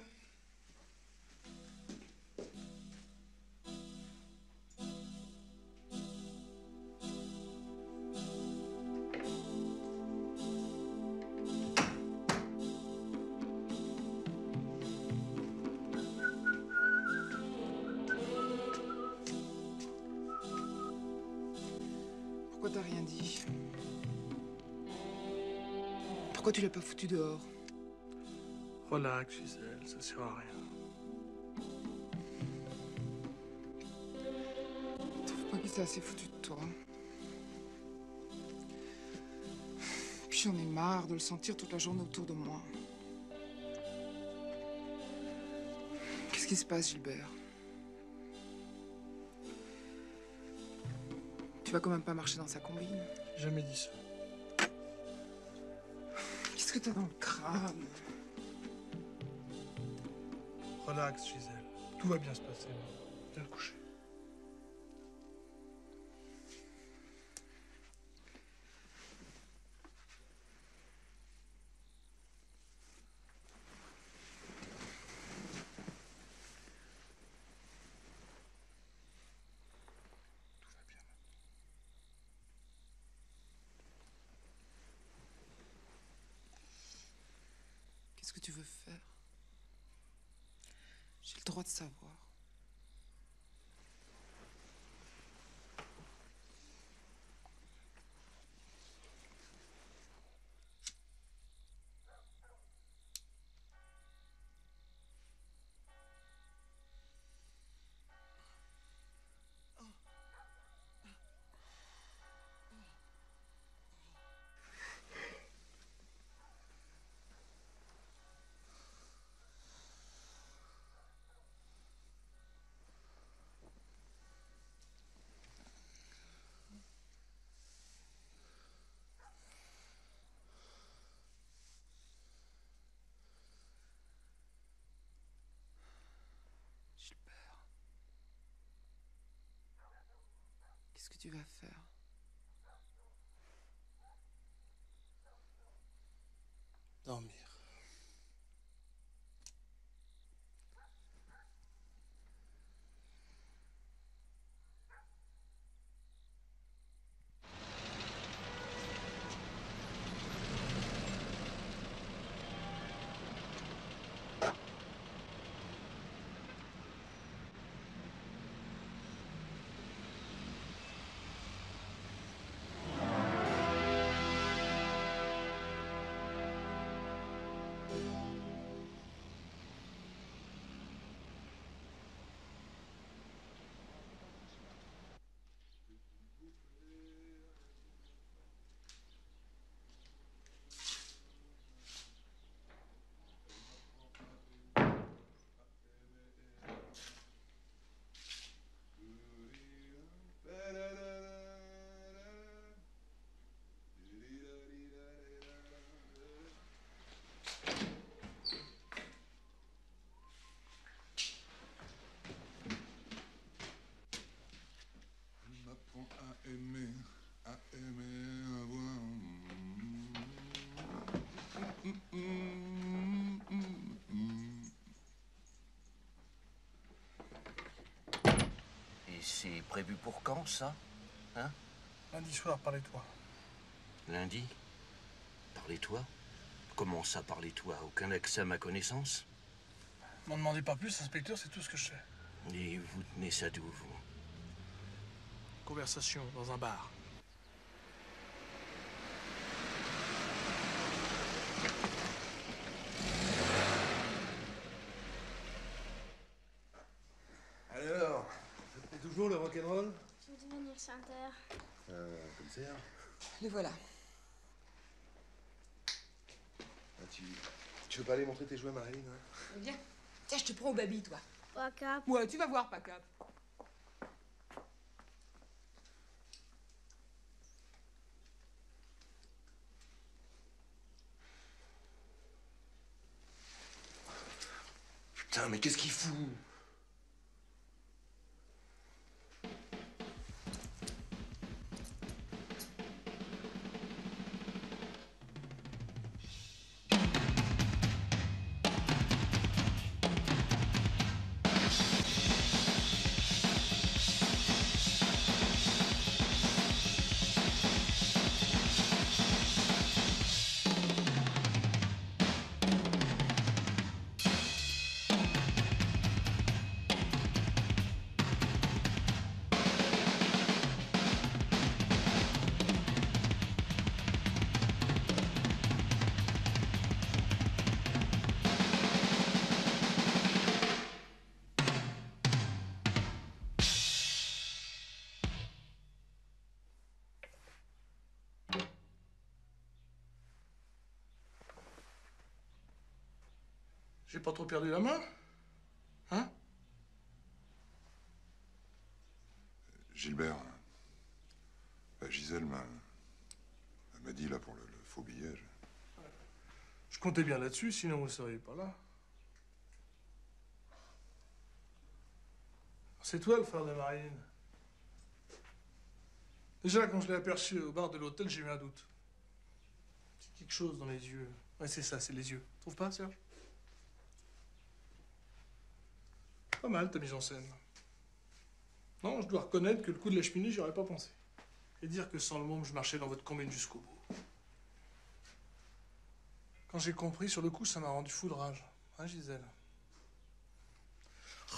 Pourquoi t'as rien dit? Pourquoi tu l'as pas foutu dehors? Relax, Gisèle, ça sert à rien. Trouve pas qu'il s'est assez foutu de toi. Puis j'en ai marre de le sentir toute la journée autour de moi. Qu'est-ce qui se passe, Gilbert? Tu vas quand même pas marcher dans sa combine? Jamais dit ça. Qu'est-ce que t'as dans le crâne? Relax, Gisèle. Tout va bien se passer. Viens te coucher. Qu'est-ce que tu veux faire? J'ai le droit de savoir. Gilbert. Qu'est-ce que tu vas faire? Dormir. Et c'est prévu pour quand, ça? Hein? Lundi soir, parlez-toi. Lundi? Parlez-toi? Comment ça, parlez-toi? Aucun accès à ma connaissance? M'en demandez pas plus, inspecteur, c'est tout ce que je sais. Et vous tenez ça d'où, vous? Conversation dans un bar. Alors, ça te plaît toujours le rock'n'roll? Je veux devenir chanteur. Commissaire? Le voilà. Ah, tu veux pas aller montrer tes jouets à Marilyn, hein? Viens. Tiens, je te prends au baby, toi. Pas cap. Ouais, tu vas voir, pas cap. Putain, mais qu'est-ce qu'il fout? J'ai pas trop perdu la main? Hein? Gilbert, Gisèle m'a dit là pour le faux billet. Je comptais bien là-dessus, sinon vous ne seriez pas là. C'est toi le frère de Marine. Déjà, quand je l'ai aperçu au bar de l'hôtel, j'ai eu un doute. C'est quelque chose dans les yeux. Ouais, c'est ça, c'est les yeux. Trouve pas, Serge? Pas mal, ta mise en scène. Non, je dois reconnaître que le coup de la cheminée, j'y aurais pas pensé. Et dire que sans le môme, je marchais dans votre combine jusqu'au bout. Quand j'ai compris, sur le coup, ça m'a rendu fou de rage. Hein, Gisèle?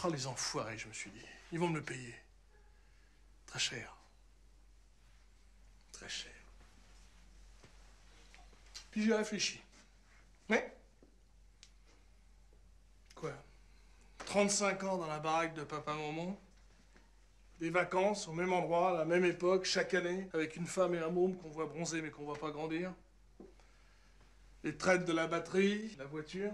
Oh, les enfoirés, je me suis dit. Ils vont me le payer. Très cher. Très cher. Puis j'ai réfléchi. Mais quoi? 35 ans dans la baraque de Papa Maman, des vacances au même endroit, à la même époque, chaque année, avec une femme et un môme qu'on voit bronzer mais qu'on voit pas grandir. Les traites de la batterie, la voiture.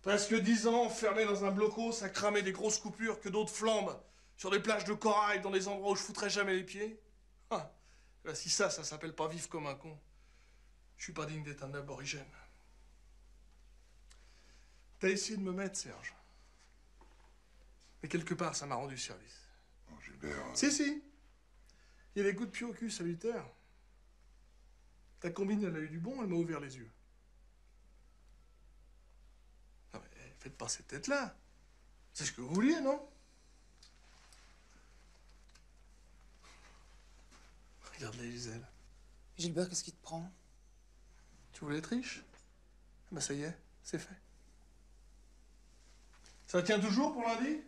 Presque 10 ans enfermé dans un blocos à cramer des grosses coupures que d'autres flambent sur des plages de corail dans des endroits où je foutrais jamais les pieds. Ah, là, si ça s'appelle pas vivre comme un con, je suis pas digne d'être un aborigène. T'as essayé de me mettre, Serge. Mais quelque part, ça m'a rendu service. Oh, Gilbert... Si. Il y a des coups de pied au cul salutaires. Ta combine, elle a eu du bon, elle m'a ouvert les yeux. Non mais, faites pas cette tête-là. C'est ce que vous vouliez, non? Regarde-les, Gisèle. Gilbert, qu'est-ce qui te prend? Tu voulais être riche? Ben ça y est, c'est fait. Ça tient toujours pour lundi?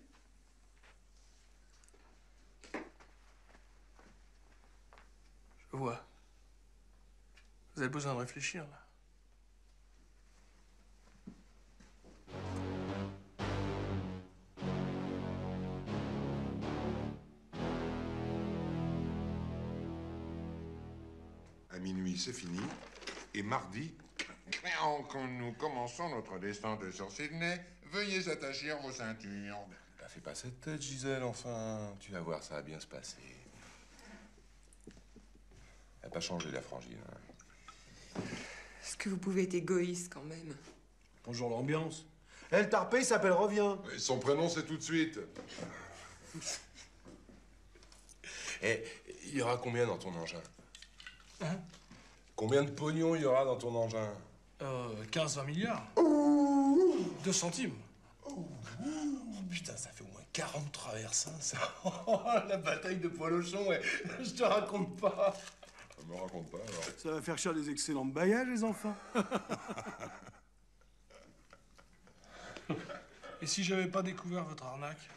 Je vois. Vous avez besoin de réfléchir, là. À minuit, c'est fini. Et mardi, quand nous commençons notre descente sur Sydney, veuillez attacher vos ceintures. Bah, fais pas cette tête, Gisèle, enfin. Tu vas voir, ça va bien se passer. Elle n'a pas changé, la frangine. Hein. Est-ce que vous pouvez être égoïste, quand même? Bonjour l'ambiance. Elle tarpé, il s'appelle Reviens. Et son prénom, c'est tout de suite. Eh, il y aura combien dans ton engin? Hein? Combien de pognon il y aura dans ton engin? 15-20 milliards. 2 centimes. Oh, putain, ça fait au moins 40 traversins, ça. La bataille de Poil-au-Champ, ouais. Je te raconte pas. Me raconte pas, alors. Ça va faire cher des excellents baillages, les enfants. Et si j'avais pas découvert votre arnaque?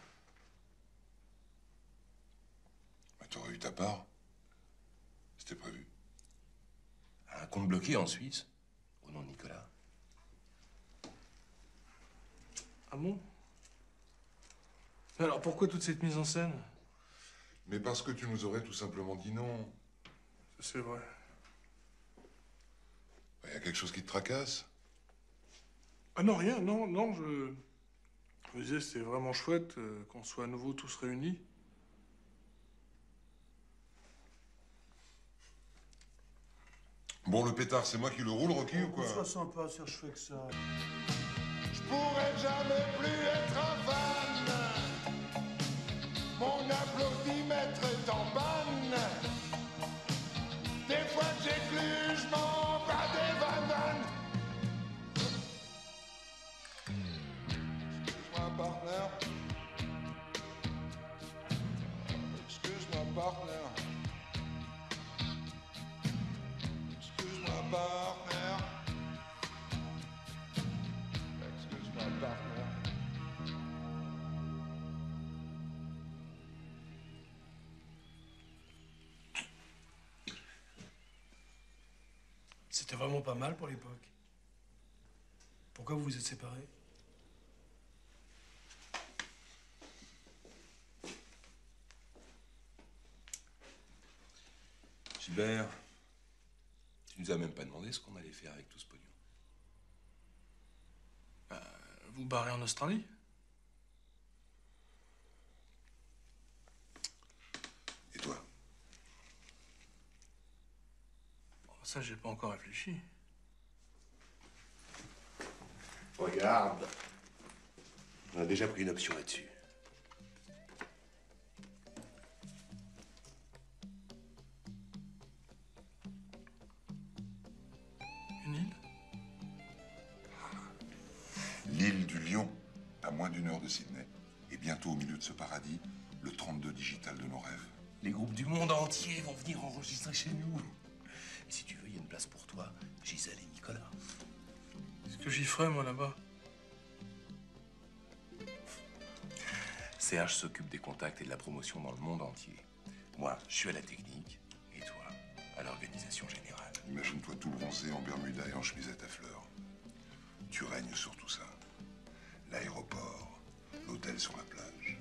Bah, t'aurais eu ta part. C'était prévu. Un compte bloqué en Suisse, au nom de Nicolas. Ah bon? Alors pourquoi toute cette mise en scène? Mais parce que tu nous aurais tout simplement dit non. C'est vrai. Il y a quelque chose qui te tracasse? Ah non, rien, non, je me disais c'était vraiment chouette qu'on soit à nouveau tous réunis. Bon, le pétard, c'est moi qui le roule, Rocky, ou quoi? Sois sympa, Serge, je fais que ça. Je pourrais jamais plus être un fan. Mon applaudimètre est en panne. Des fois que j'éclus, je m'en bats des vannes. Excuse-moi, partenaire. Excuse-moi, partenaire. Excuse-moi, partenaire. Excuse-moi, partenaire. C'était vraiment pas mal pour l'époque. Pourquoi vous vous êtes séparés? Gilbert, tu nous as même pas demandé ce qu'on allait faire avec tout ce pognon. vous barrez en Australie? Et toi? Ça, j'ai pas encore réfléchi. Regarde. On a déjà pris une option là-dessus. Une île? L'île du Lion, à moins d'1 heure de Sydney. Et bientôt, au milieu de ce paradis, le 32 digital de nos rêves. Les groupes du monde entier vont venir enregistrer chez nous. Et si tu veux, il y a une place pour toi, Gisèle et Nicolas. Qu'est-ce que j'y ferais, moi, là-bas? Serge s'occupe des contacts et de la promotion dans le monde entier. Moi, je suis à la technique, et toi, à l'organisation générale. Imagine-toi tout bronzé en Bermuda et en chemisette à fleurs. Tu règnes sur tout ça. L'aéroport, l'hôtel sur la plage.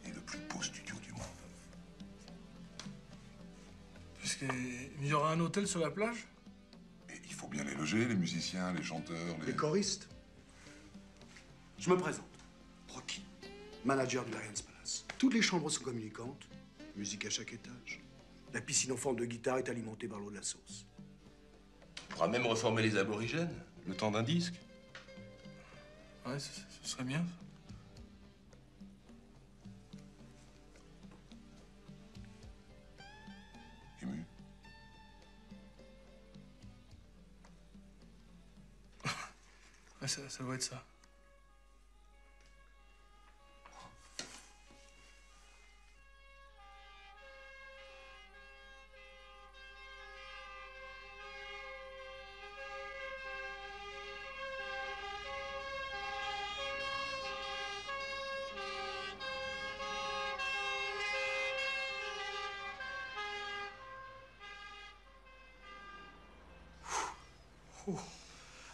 Et le plus beau studio du monde. Puisqu'il y aura un hôtel sur la plage? Et il faut bien les loger, les musiciens, les chanteurs, Les choristes. Je me présente. Rocky, manager du Lions Palace. Toutes les chambres sont communicantes. Musique à chaque étage. La piscine en forme de guitare est alimentée par l'eau de la sauce. On pourra même reformer les aborigènes, le temps d'un disque. Ouais, ce serait bien. Ému. Ouais, ça doit être ça.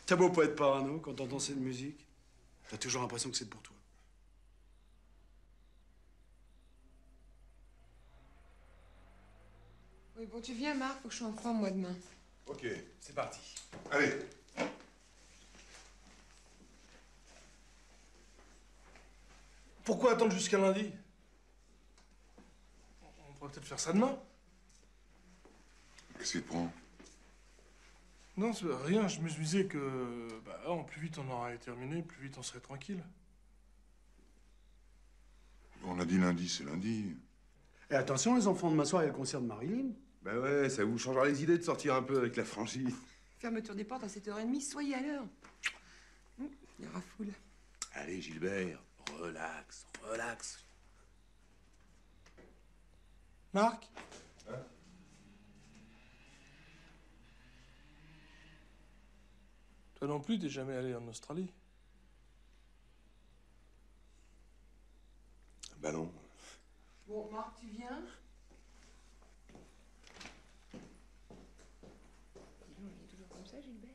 T'as beau pas être parano quand t'entends cette musique, t'as toujours l'impression que c'est pour toi. Oui, bon, tu viens, Marc, faut que je sois en forme, moi, demain. Ok, c'est parti. Allez. Pourquoi attendre jusqu'à lundi? On pourrait peut-être faire ça demain. Qu'est-ce qui te prend? Non, c'est rien. Je me disais que plus vite on aurait terminé, plus vite on serait tranquille. On a dit lundi, c'est lundi. Et attention, les enfants, demain soir, il y a le concert de Marilyn. Ben ouais, ça vous changera les idées de sortir un peu avec la franchise. Fermeture des portes à 7h30, soyez à l'heure. Il y aura foule. Allez, Gilbert, relax, relax. Marc? Hein? Toi non plus, t'es jamais allé en Australie? Ben non. Bon, Marc, tu viens? Dis donc, il est toujours comme ça, Gilbert?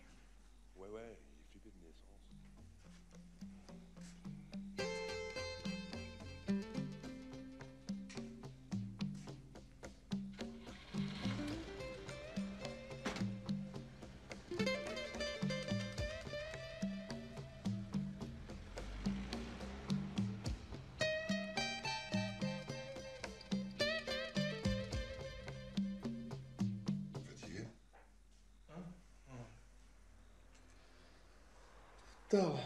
Ouais, ouais, il est flippé de naissance. Fatigué? Tard.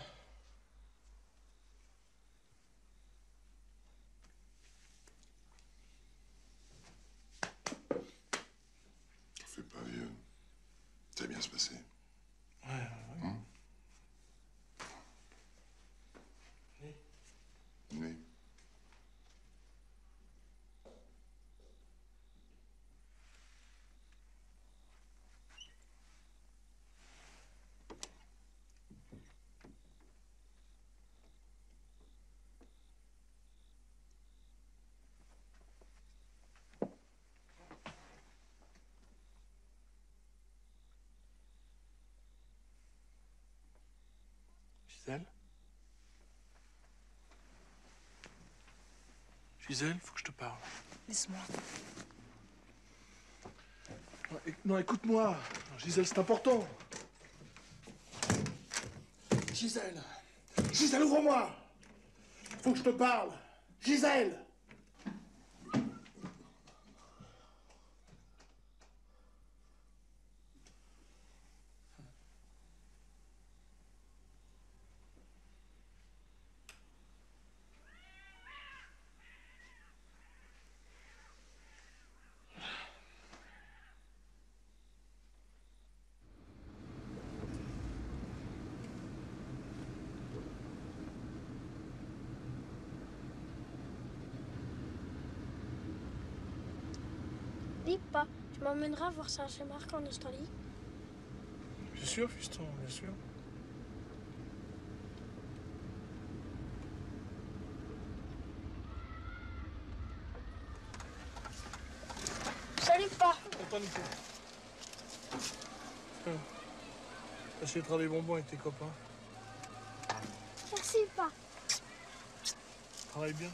Fais pas vieux. Ça va bien se passer. Ouais. Hein? Oui. Gisèle? Gisèle, faut que je te parle. Laisse-moi. Non, écoute-moi. Gisèle, c'est important. Gisèle, Gisèle, ouvre-moi! Faut que je te parle! Gisèle! Dis pas, tu m'emmèneras voir Saint-Marc en Australie? Bien sûr, fiston, bien sûr. Salut, pas. Attends, Nico. T'achèteras des bonbons avec tes copains. Merci, pas. Travaille bien.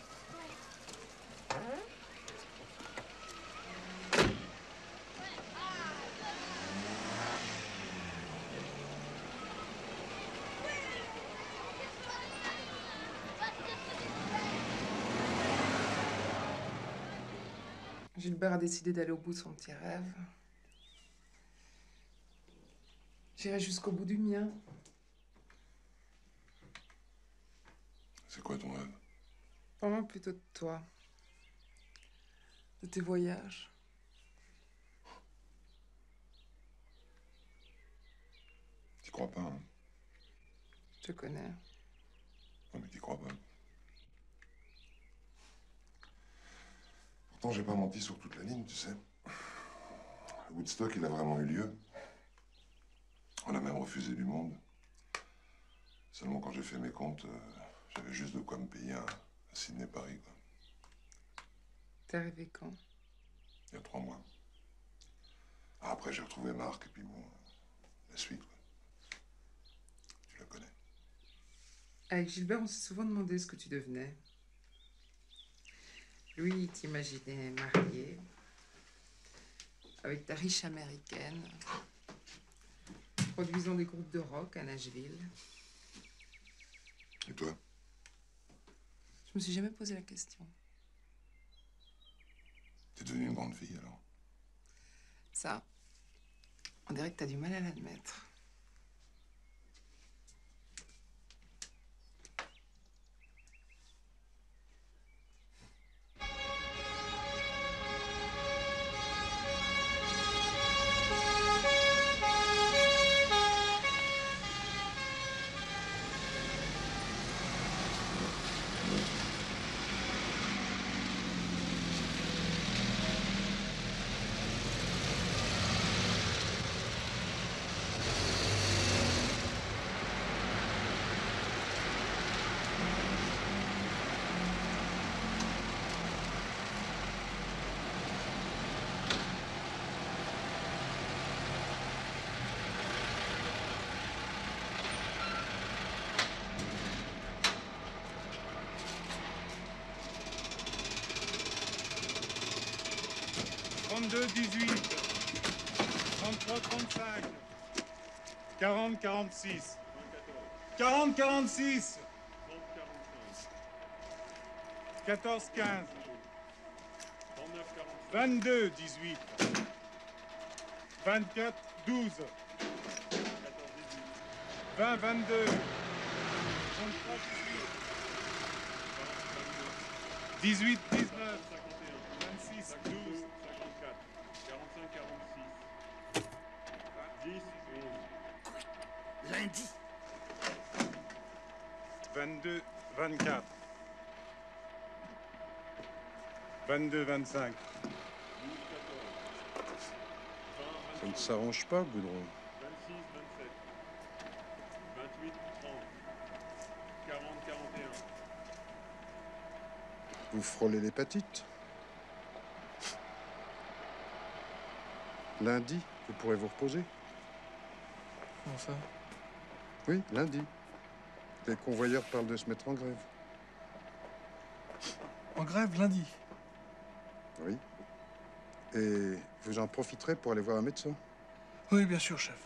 Gilbert a décidé d'aller au bout de son petit rêve. J'irai jusqu'au bout du mien. C'est quoi ton rêve? Parle-moi plutôt de toi. De tes voyages. T'y crois pas, hein? Je te connais. Non, mais t'y crois pas. Pourtant, j'ai pas menti sur toute la ligne, tu sais. Woodstock, il a vraiment eu lieu. On a même refusé du monde. Seulement, quand j'ai fait mes comptes, j'avais juste de quoi me payer un Sydney-Paris, quoi. T'es arrivé quand? Il y a 3 mois. Après, j'ai retrouvé Marc, et puis bon, la suite, quoi. Tu la connais. Avec Gilbert, on s'est souvent demandé ce que tu devenais. Lui, il t'imaginait marié, avec ta riche américaine, produisant des groupes de rock à Nashville. Et toi? Je me suis jamais posé la question. T'es devenue une grande fille, alors? Ça, on dirait que t'as du mal à l'admettre. Trente-deux, 18, 33, 35, 40, 46, 40, 46, 14, 15, 22, 18, 24, 12, 20, 22, 23, 18, 19, 26, 12, 45, 46, 10, 11. Lundi. 22, 24. 22, 25. Ça ne s'arrange pas, Goudron. 26, 27. 28, 30. 40, 41. Vous frôlez l'hépatite. Lundi, vous pourrez vous reposer. Comment ça? Oui, lundi. Les convoyeurs parlent de se mettre en grève. En grève lundi? Oui. Et vous en profiterez pour aller voir un médecin. Oui, bien sûr, chef.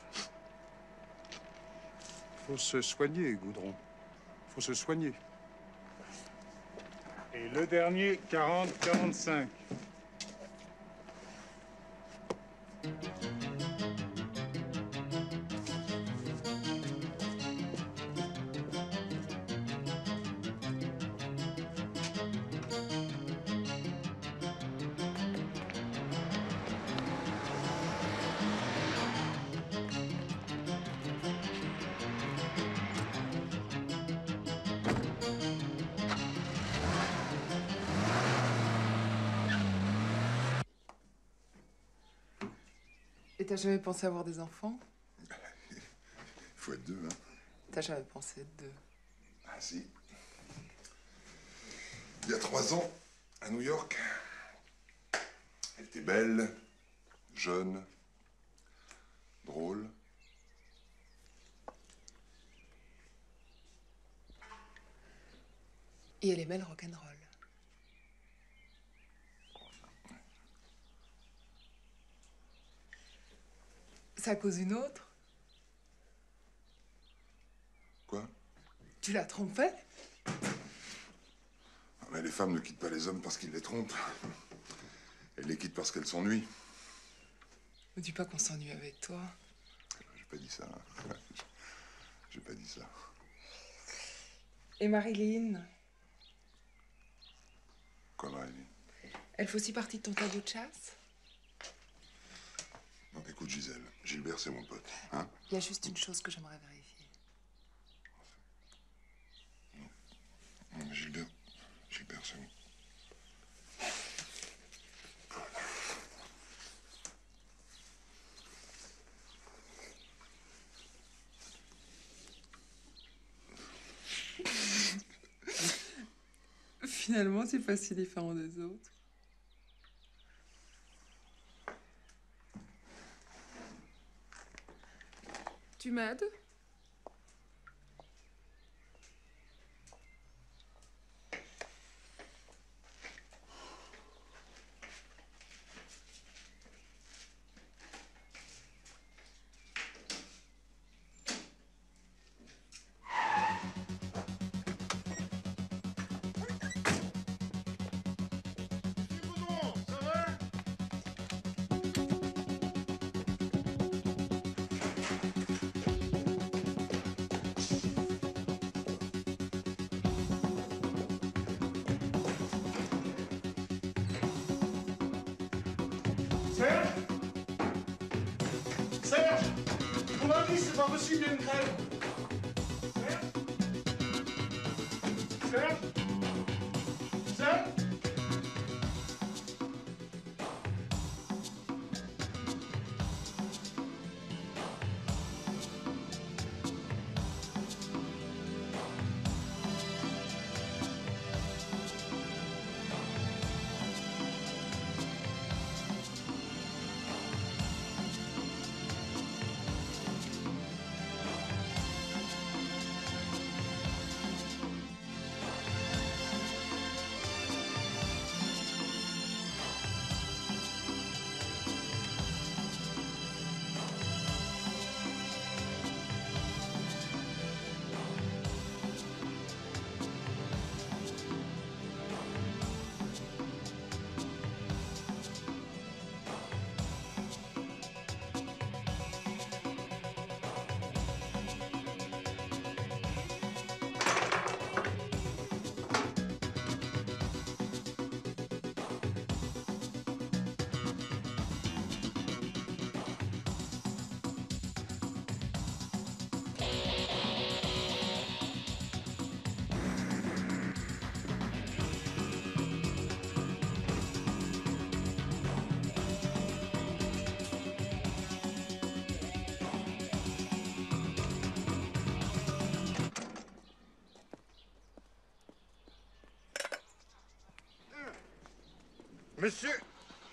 Faut se soigner, Goudron. Faut se soigner. Et le dernier, 40-45. Et t'as jamais pensé avoir des enfants? Il faut être deux, hein. T'as jamais pensé être deux? Ah si. Il y a 3 ans, à New York, elle était belle, jeune, drôle. Et elle aimait le rock'n'roll. Ça cause une autre? Quoi? Tu la trompais? Mais les femmes ne quittent pas les hommes parce qu'ils les trompent. Elles les quittent parce qu'elles s'ennuient. Me dis pas qu'on s'ennuie avec toi. J'ai pas dit ça. J'ai pas dit ça. Et Marilyn? Quoi, Marilyn? Elle fait aussi partie de ton tableau de chasse? Non, écoute, Gisèle, Gilbert, c'est mon pote. Hein? Il y a juste une chose que j'aimerais vérifier. Non, mais Gilbert, c'est mon... Finalement, c'est pas si différent des autres. Tu m'aides? Serge? Serge? On m'a dit, c'est pas possible, il y a une crève. Serge? Serge? Serge?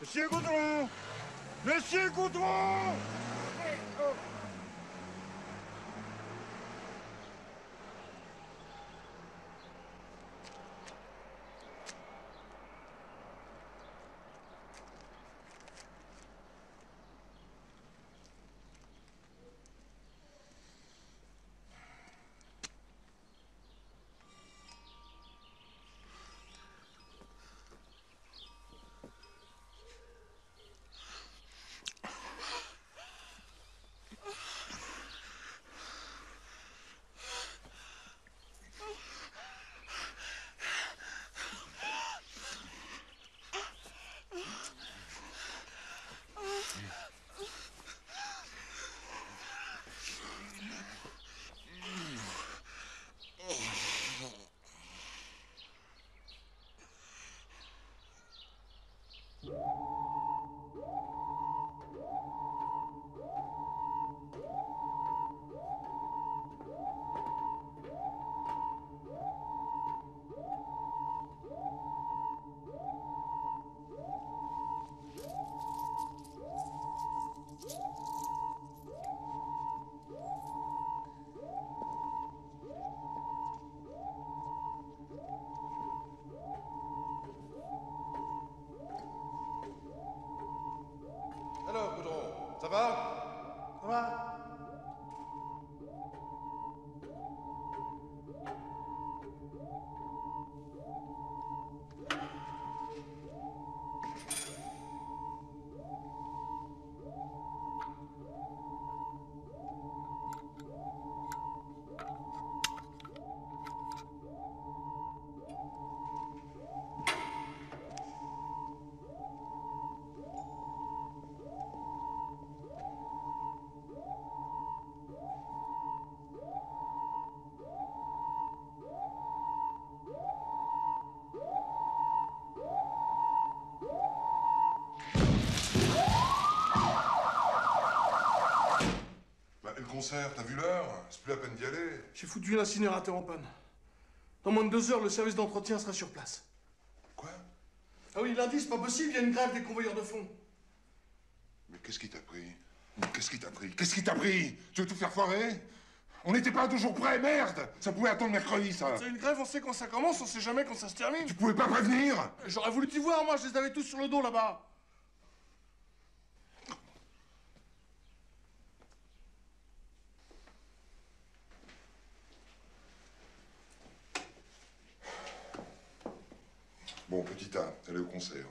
Monsieur Goudron! Monsieur Goudron! concert, t'as vu l'heure? C'est plus la peine d'y aller. J'ai foutu l'incinérateur en panne. Dans moins de 2 heures, le service d'entretien sera sur place. Quoi? Ah oui, lundi, c'est pas possible, il y a une grève des convoyeurs de fond. Mais qu'est-ce qui t'a pris? Qu'est-ce qui t'a pris? Qu'est-ce qui t'a pris? Tu veux tout faire foirer? On n'était pas toujours prêts, merde! Ça pouvait attendre mercredi, ça. C'est une grève, on sait quand ça commence, on sait jamais quand ça se termine. Tu pouvais pas prévenir? J'aurais voulu t'y voir, moi, je les avais tous sur le dos, là-bas. Bon, petit A, aller au concert.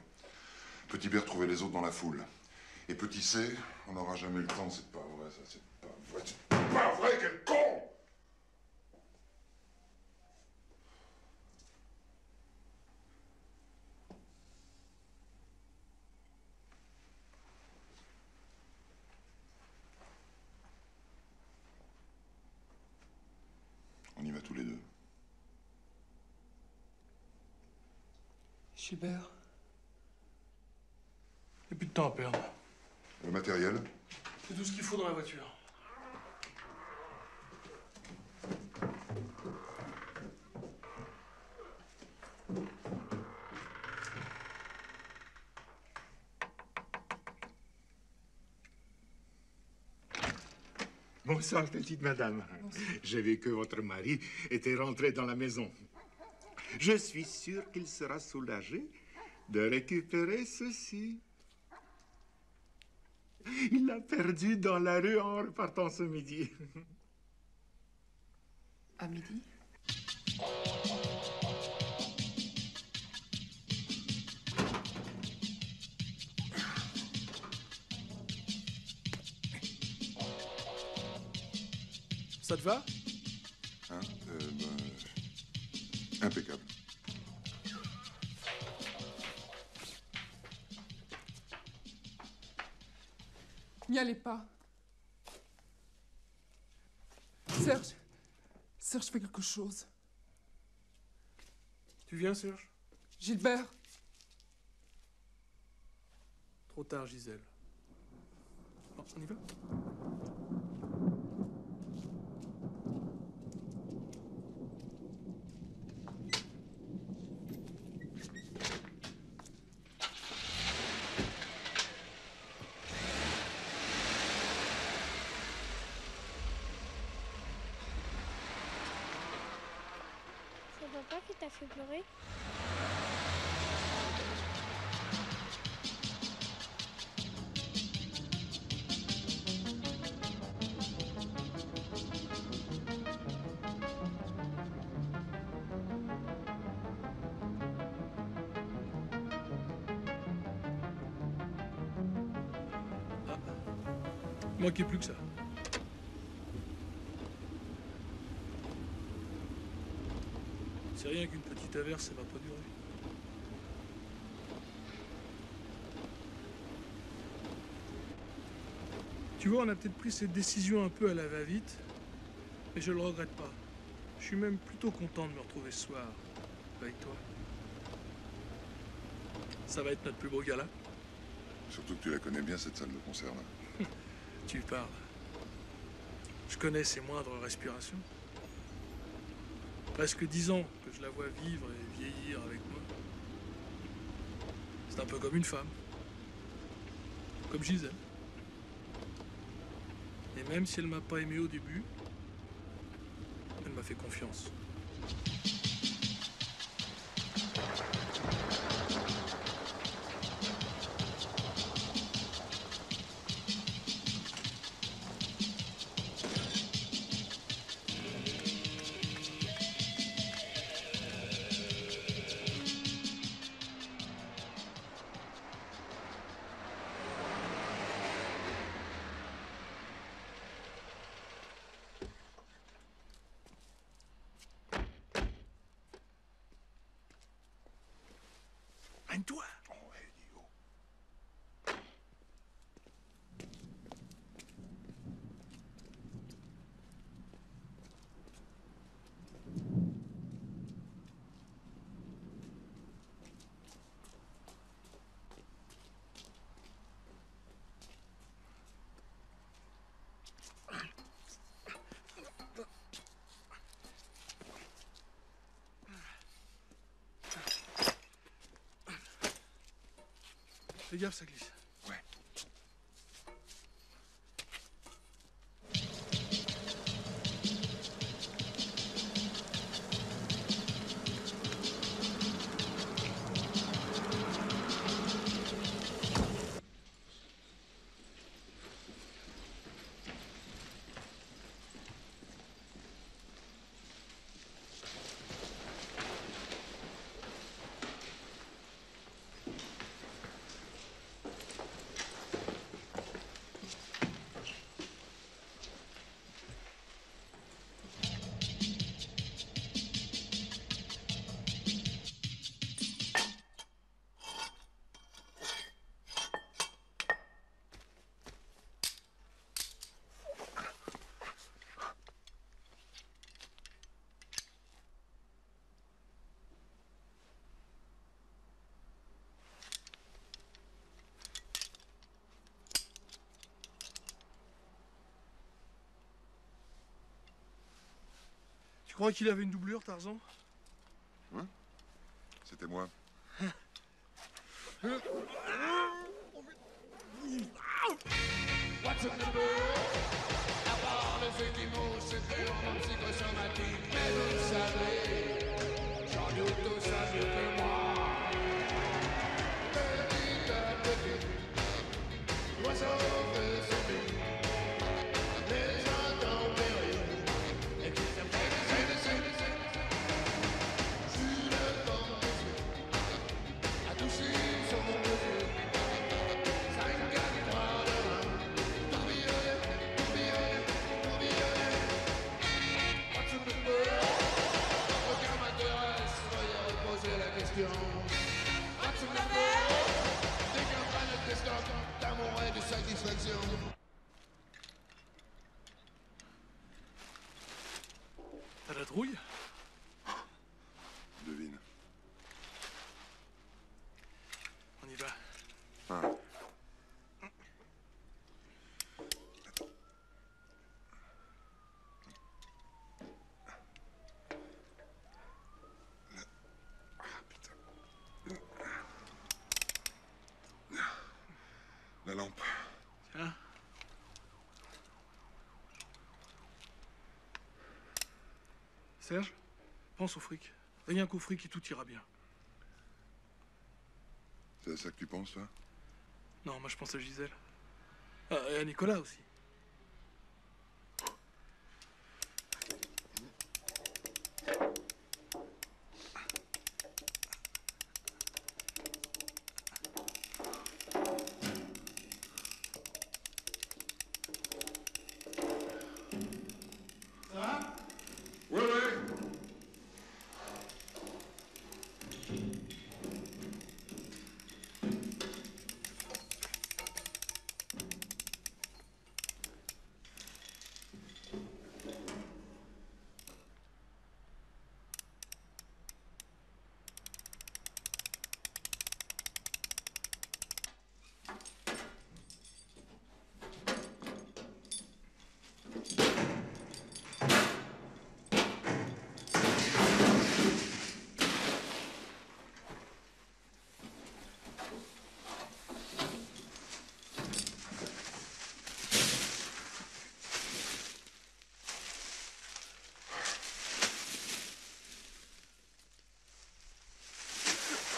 Petit B, retrouver les autres dans la foule. Et petit C, on n'aura jamais le temps, c'est pas vrai, ça, c'est pas vrai. C'est pas vrai, quel con! On y va tous les deux. Gilbert. Il n'y a plus de temps à perdre. Le matériel? C'est tout ce qu'il faut dans la voiture. Bonsoir, petite madame. J'ai vu que votre mari était rentré dans la maison. Je suis sûr qu'il sera soulagé de récupérer ceci. Il l'a perdu dans la rue en repartant ce midi. À midi? Ça te va? Hein? Impeccable. N'y allez pas. Serge. Serge, fais quelque chose. Tu viens, Serge? Gilbert. Trop tard, Gisèle. Bon, on y va? C'est papa qui t'a fait pleurer? Il manquait plus que ça. C'est rien qu'une petite averse, ça va pas durer. Tu vois, on a peut-être pris cette décision un peu à la va-vite, mais je le regrette pas. Je suis même plutôt content de me retrouver ce soir avec toi. Ça va être notre plus beau gala. Surtout que tu la connais bien, cette salle de concert-là. Tu parles. Je connais ses moindres respirations. Presque 10 ans que je la vois vivre et vieillir avec moi. C'est un peu comme une femme. Comme Gisèle. Et même si elle m'a pas aimé au début, elle m'a fait confiance. Règne-toi! Fais gaffe, ça glisse. Ouais. Tu crois qu'il avait une doublure, Tarzan? Hein? C'était moi. What's up, the bird? À part le feu qui mouche, c'est vraiment psychosomatique. Mais vous le savez, j'en doute tout ça mieux que moi. Petit à petit, l'oiseau veut sauter. Les entends périr. Et qui s'appelle sur le vent des yeux, à toucher son yeux. Ça me gagne droit de main. Aucun m'intéresse, veuillez reposer la question. As-tu l'amour? Dès qu'un planète d'estoc, d'amour et de satisfaction. T'as la trouille? Devine. On y va. Ah. La lampe. Tiens. Serge, pense au fric. Rien qu'au fric et tout ira bien. C'est à ça que tu penses, toi? Non, moi je pense à Gisèle. Ah, et à Nicolas aussi. Oui, oui.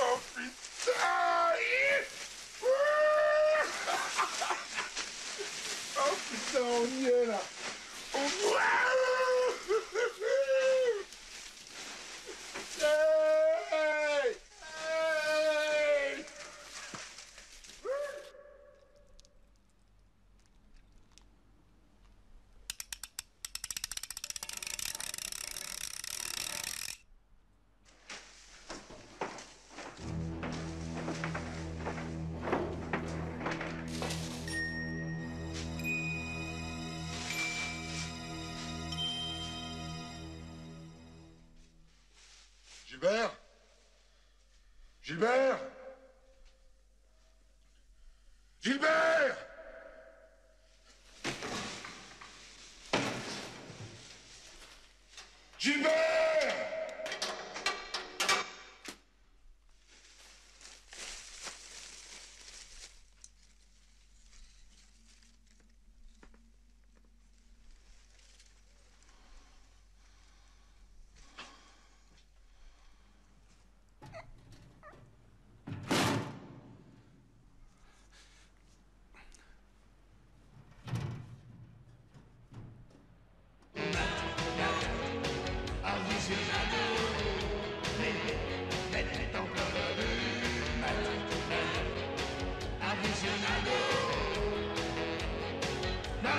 Oh putain! Oh putain, on y est là! On voit! Hey! Hey!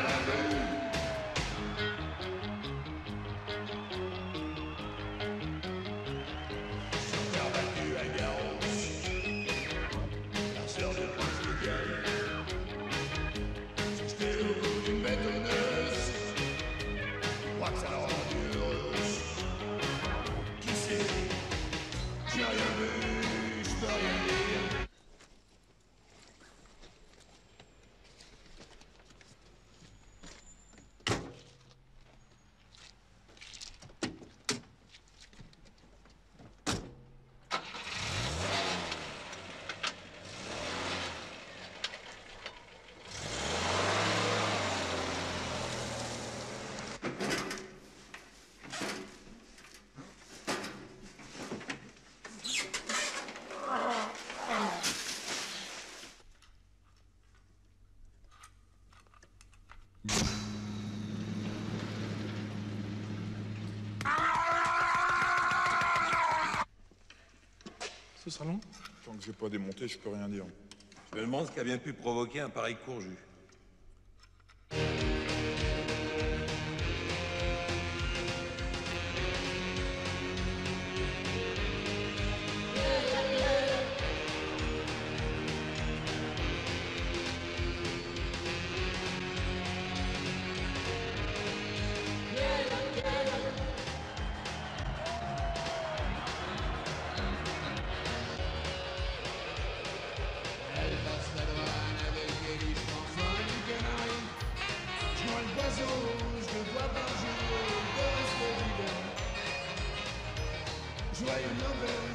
la rue. Son père battu à Garros, la sœur de Prince Miguel. J'étais au bout d'une bétonneuse, je crois que ça l'a rendue heureuse. Qui sait, j'ai rien vu, je peux rien dire. Ce sera long? Tant que j'ai pas démonté, je peux rien dire. Je me demande ce qui a bien pu provoquer un pareil courju. Elle passe la douane avec Elie, je pense à du canari. Je vois le poisson, je le vois par jour, de reste d'hiver. Joyeux Noël,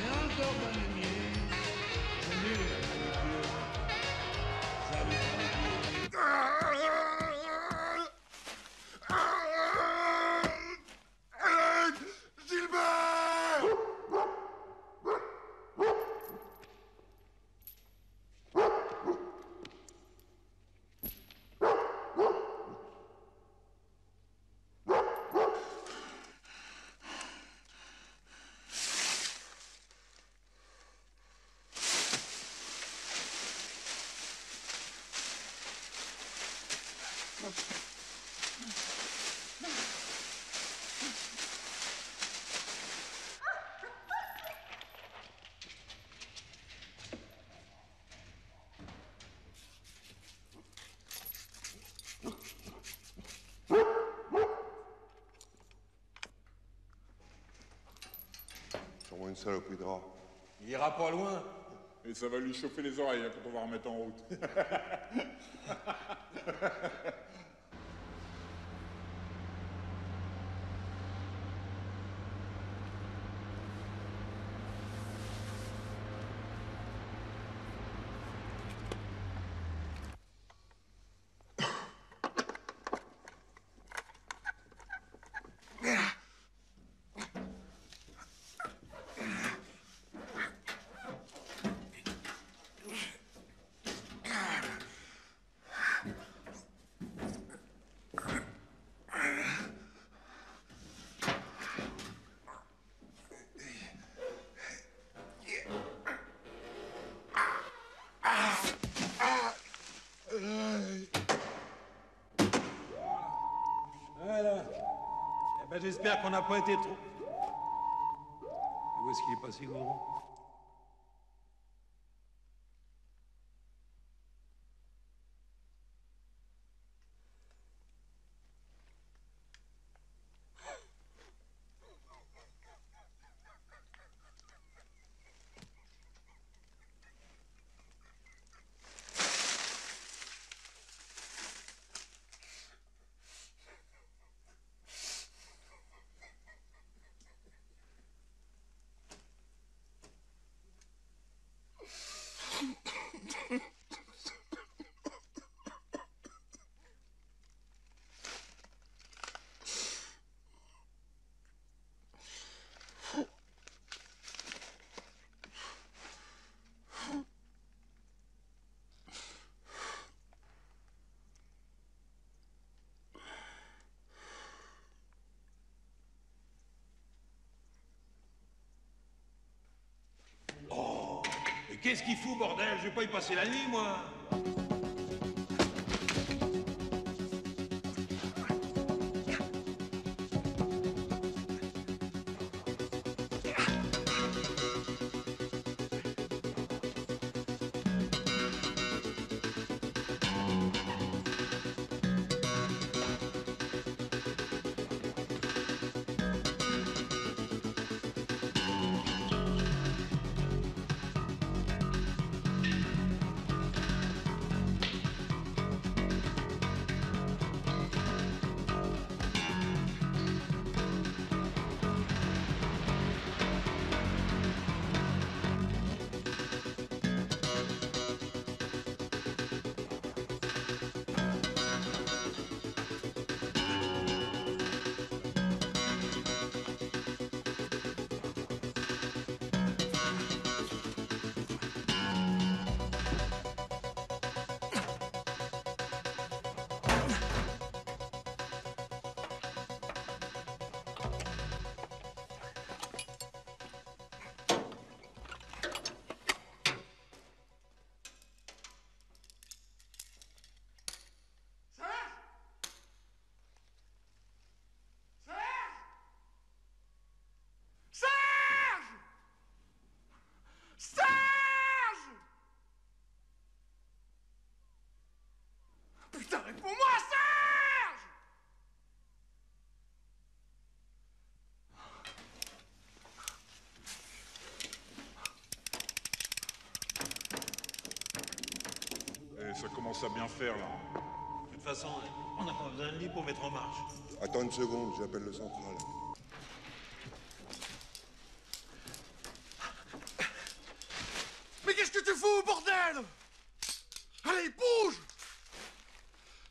et encore bon année. Je mets la manicure, j'habite à l'église. Gilbert! Sûrement une saloperie de rat. Il ira pas loin. Et ça va lui chauffer les oreilles hein, quand on va remettre en route. Voilà. Eh ben, j'espère qu'on n'a pas été trop... Et où est-ce qu'il est passé, Goudron? Qu'est-ce qu'il fout, bordel? Je vais pas y passer la nuit, moi. Ça commence à bien faire, là. De toute façon, on n'a pas besoin de lui pour mettre en marche. Attends une seconde, j'appelle le central. Mais qu'est-ce que tu fous, bordel? Allez, bouge!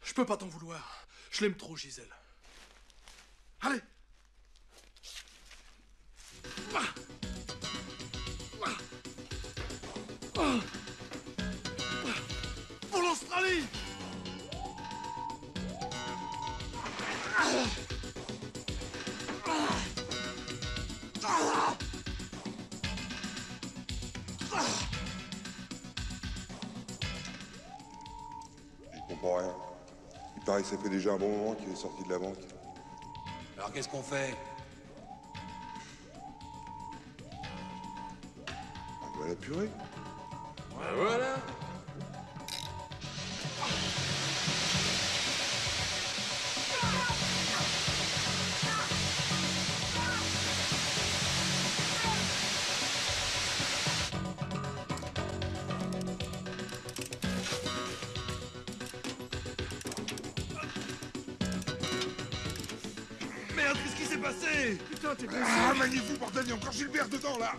Je peux pas t'en vouloir. Je l'aime trop, Gisèle. Allez! Pour l'Australie! J'y comprends rien. Il paraît que ça fait déjà un bon moment qu'il est sorti de la banque. Alors qu'est-ce qu'on fait? On va la purée. Voilà. Merde, qu'est-ce qui s'est passé? Putain, t'es blessé. Ah, magnifique, bordel, il y a encore Gilbert dedans, là.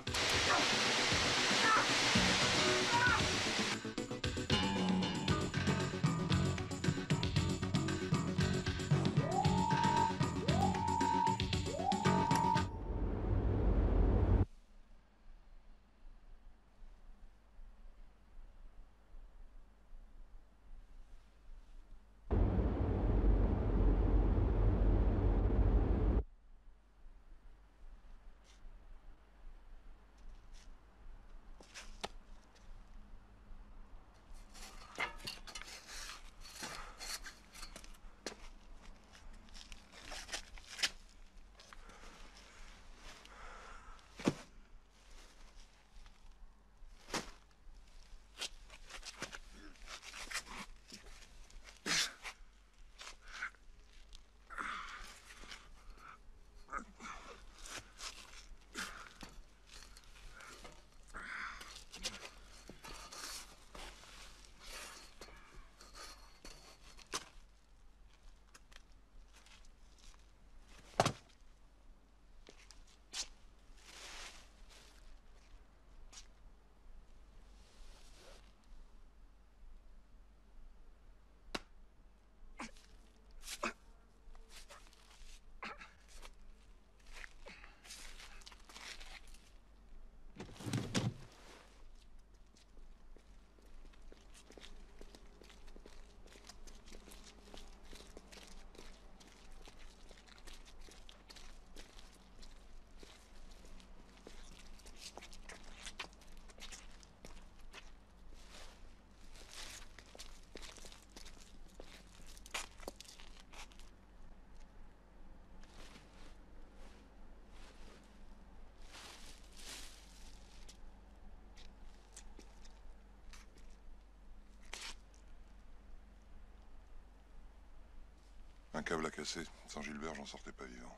Un câble à casser. Sans Gilbert, j'en sortais pas vivant.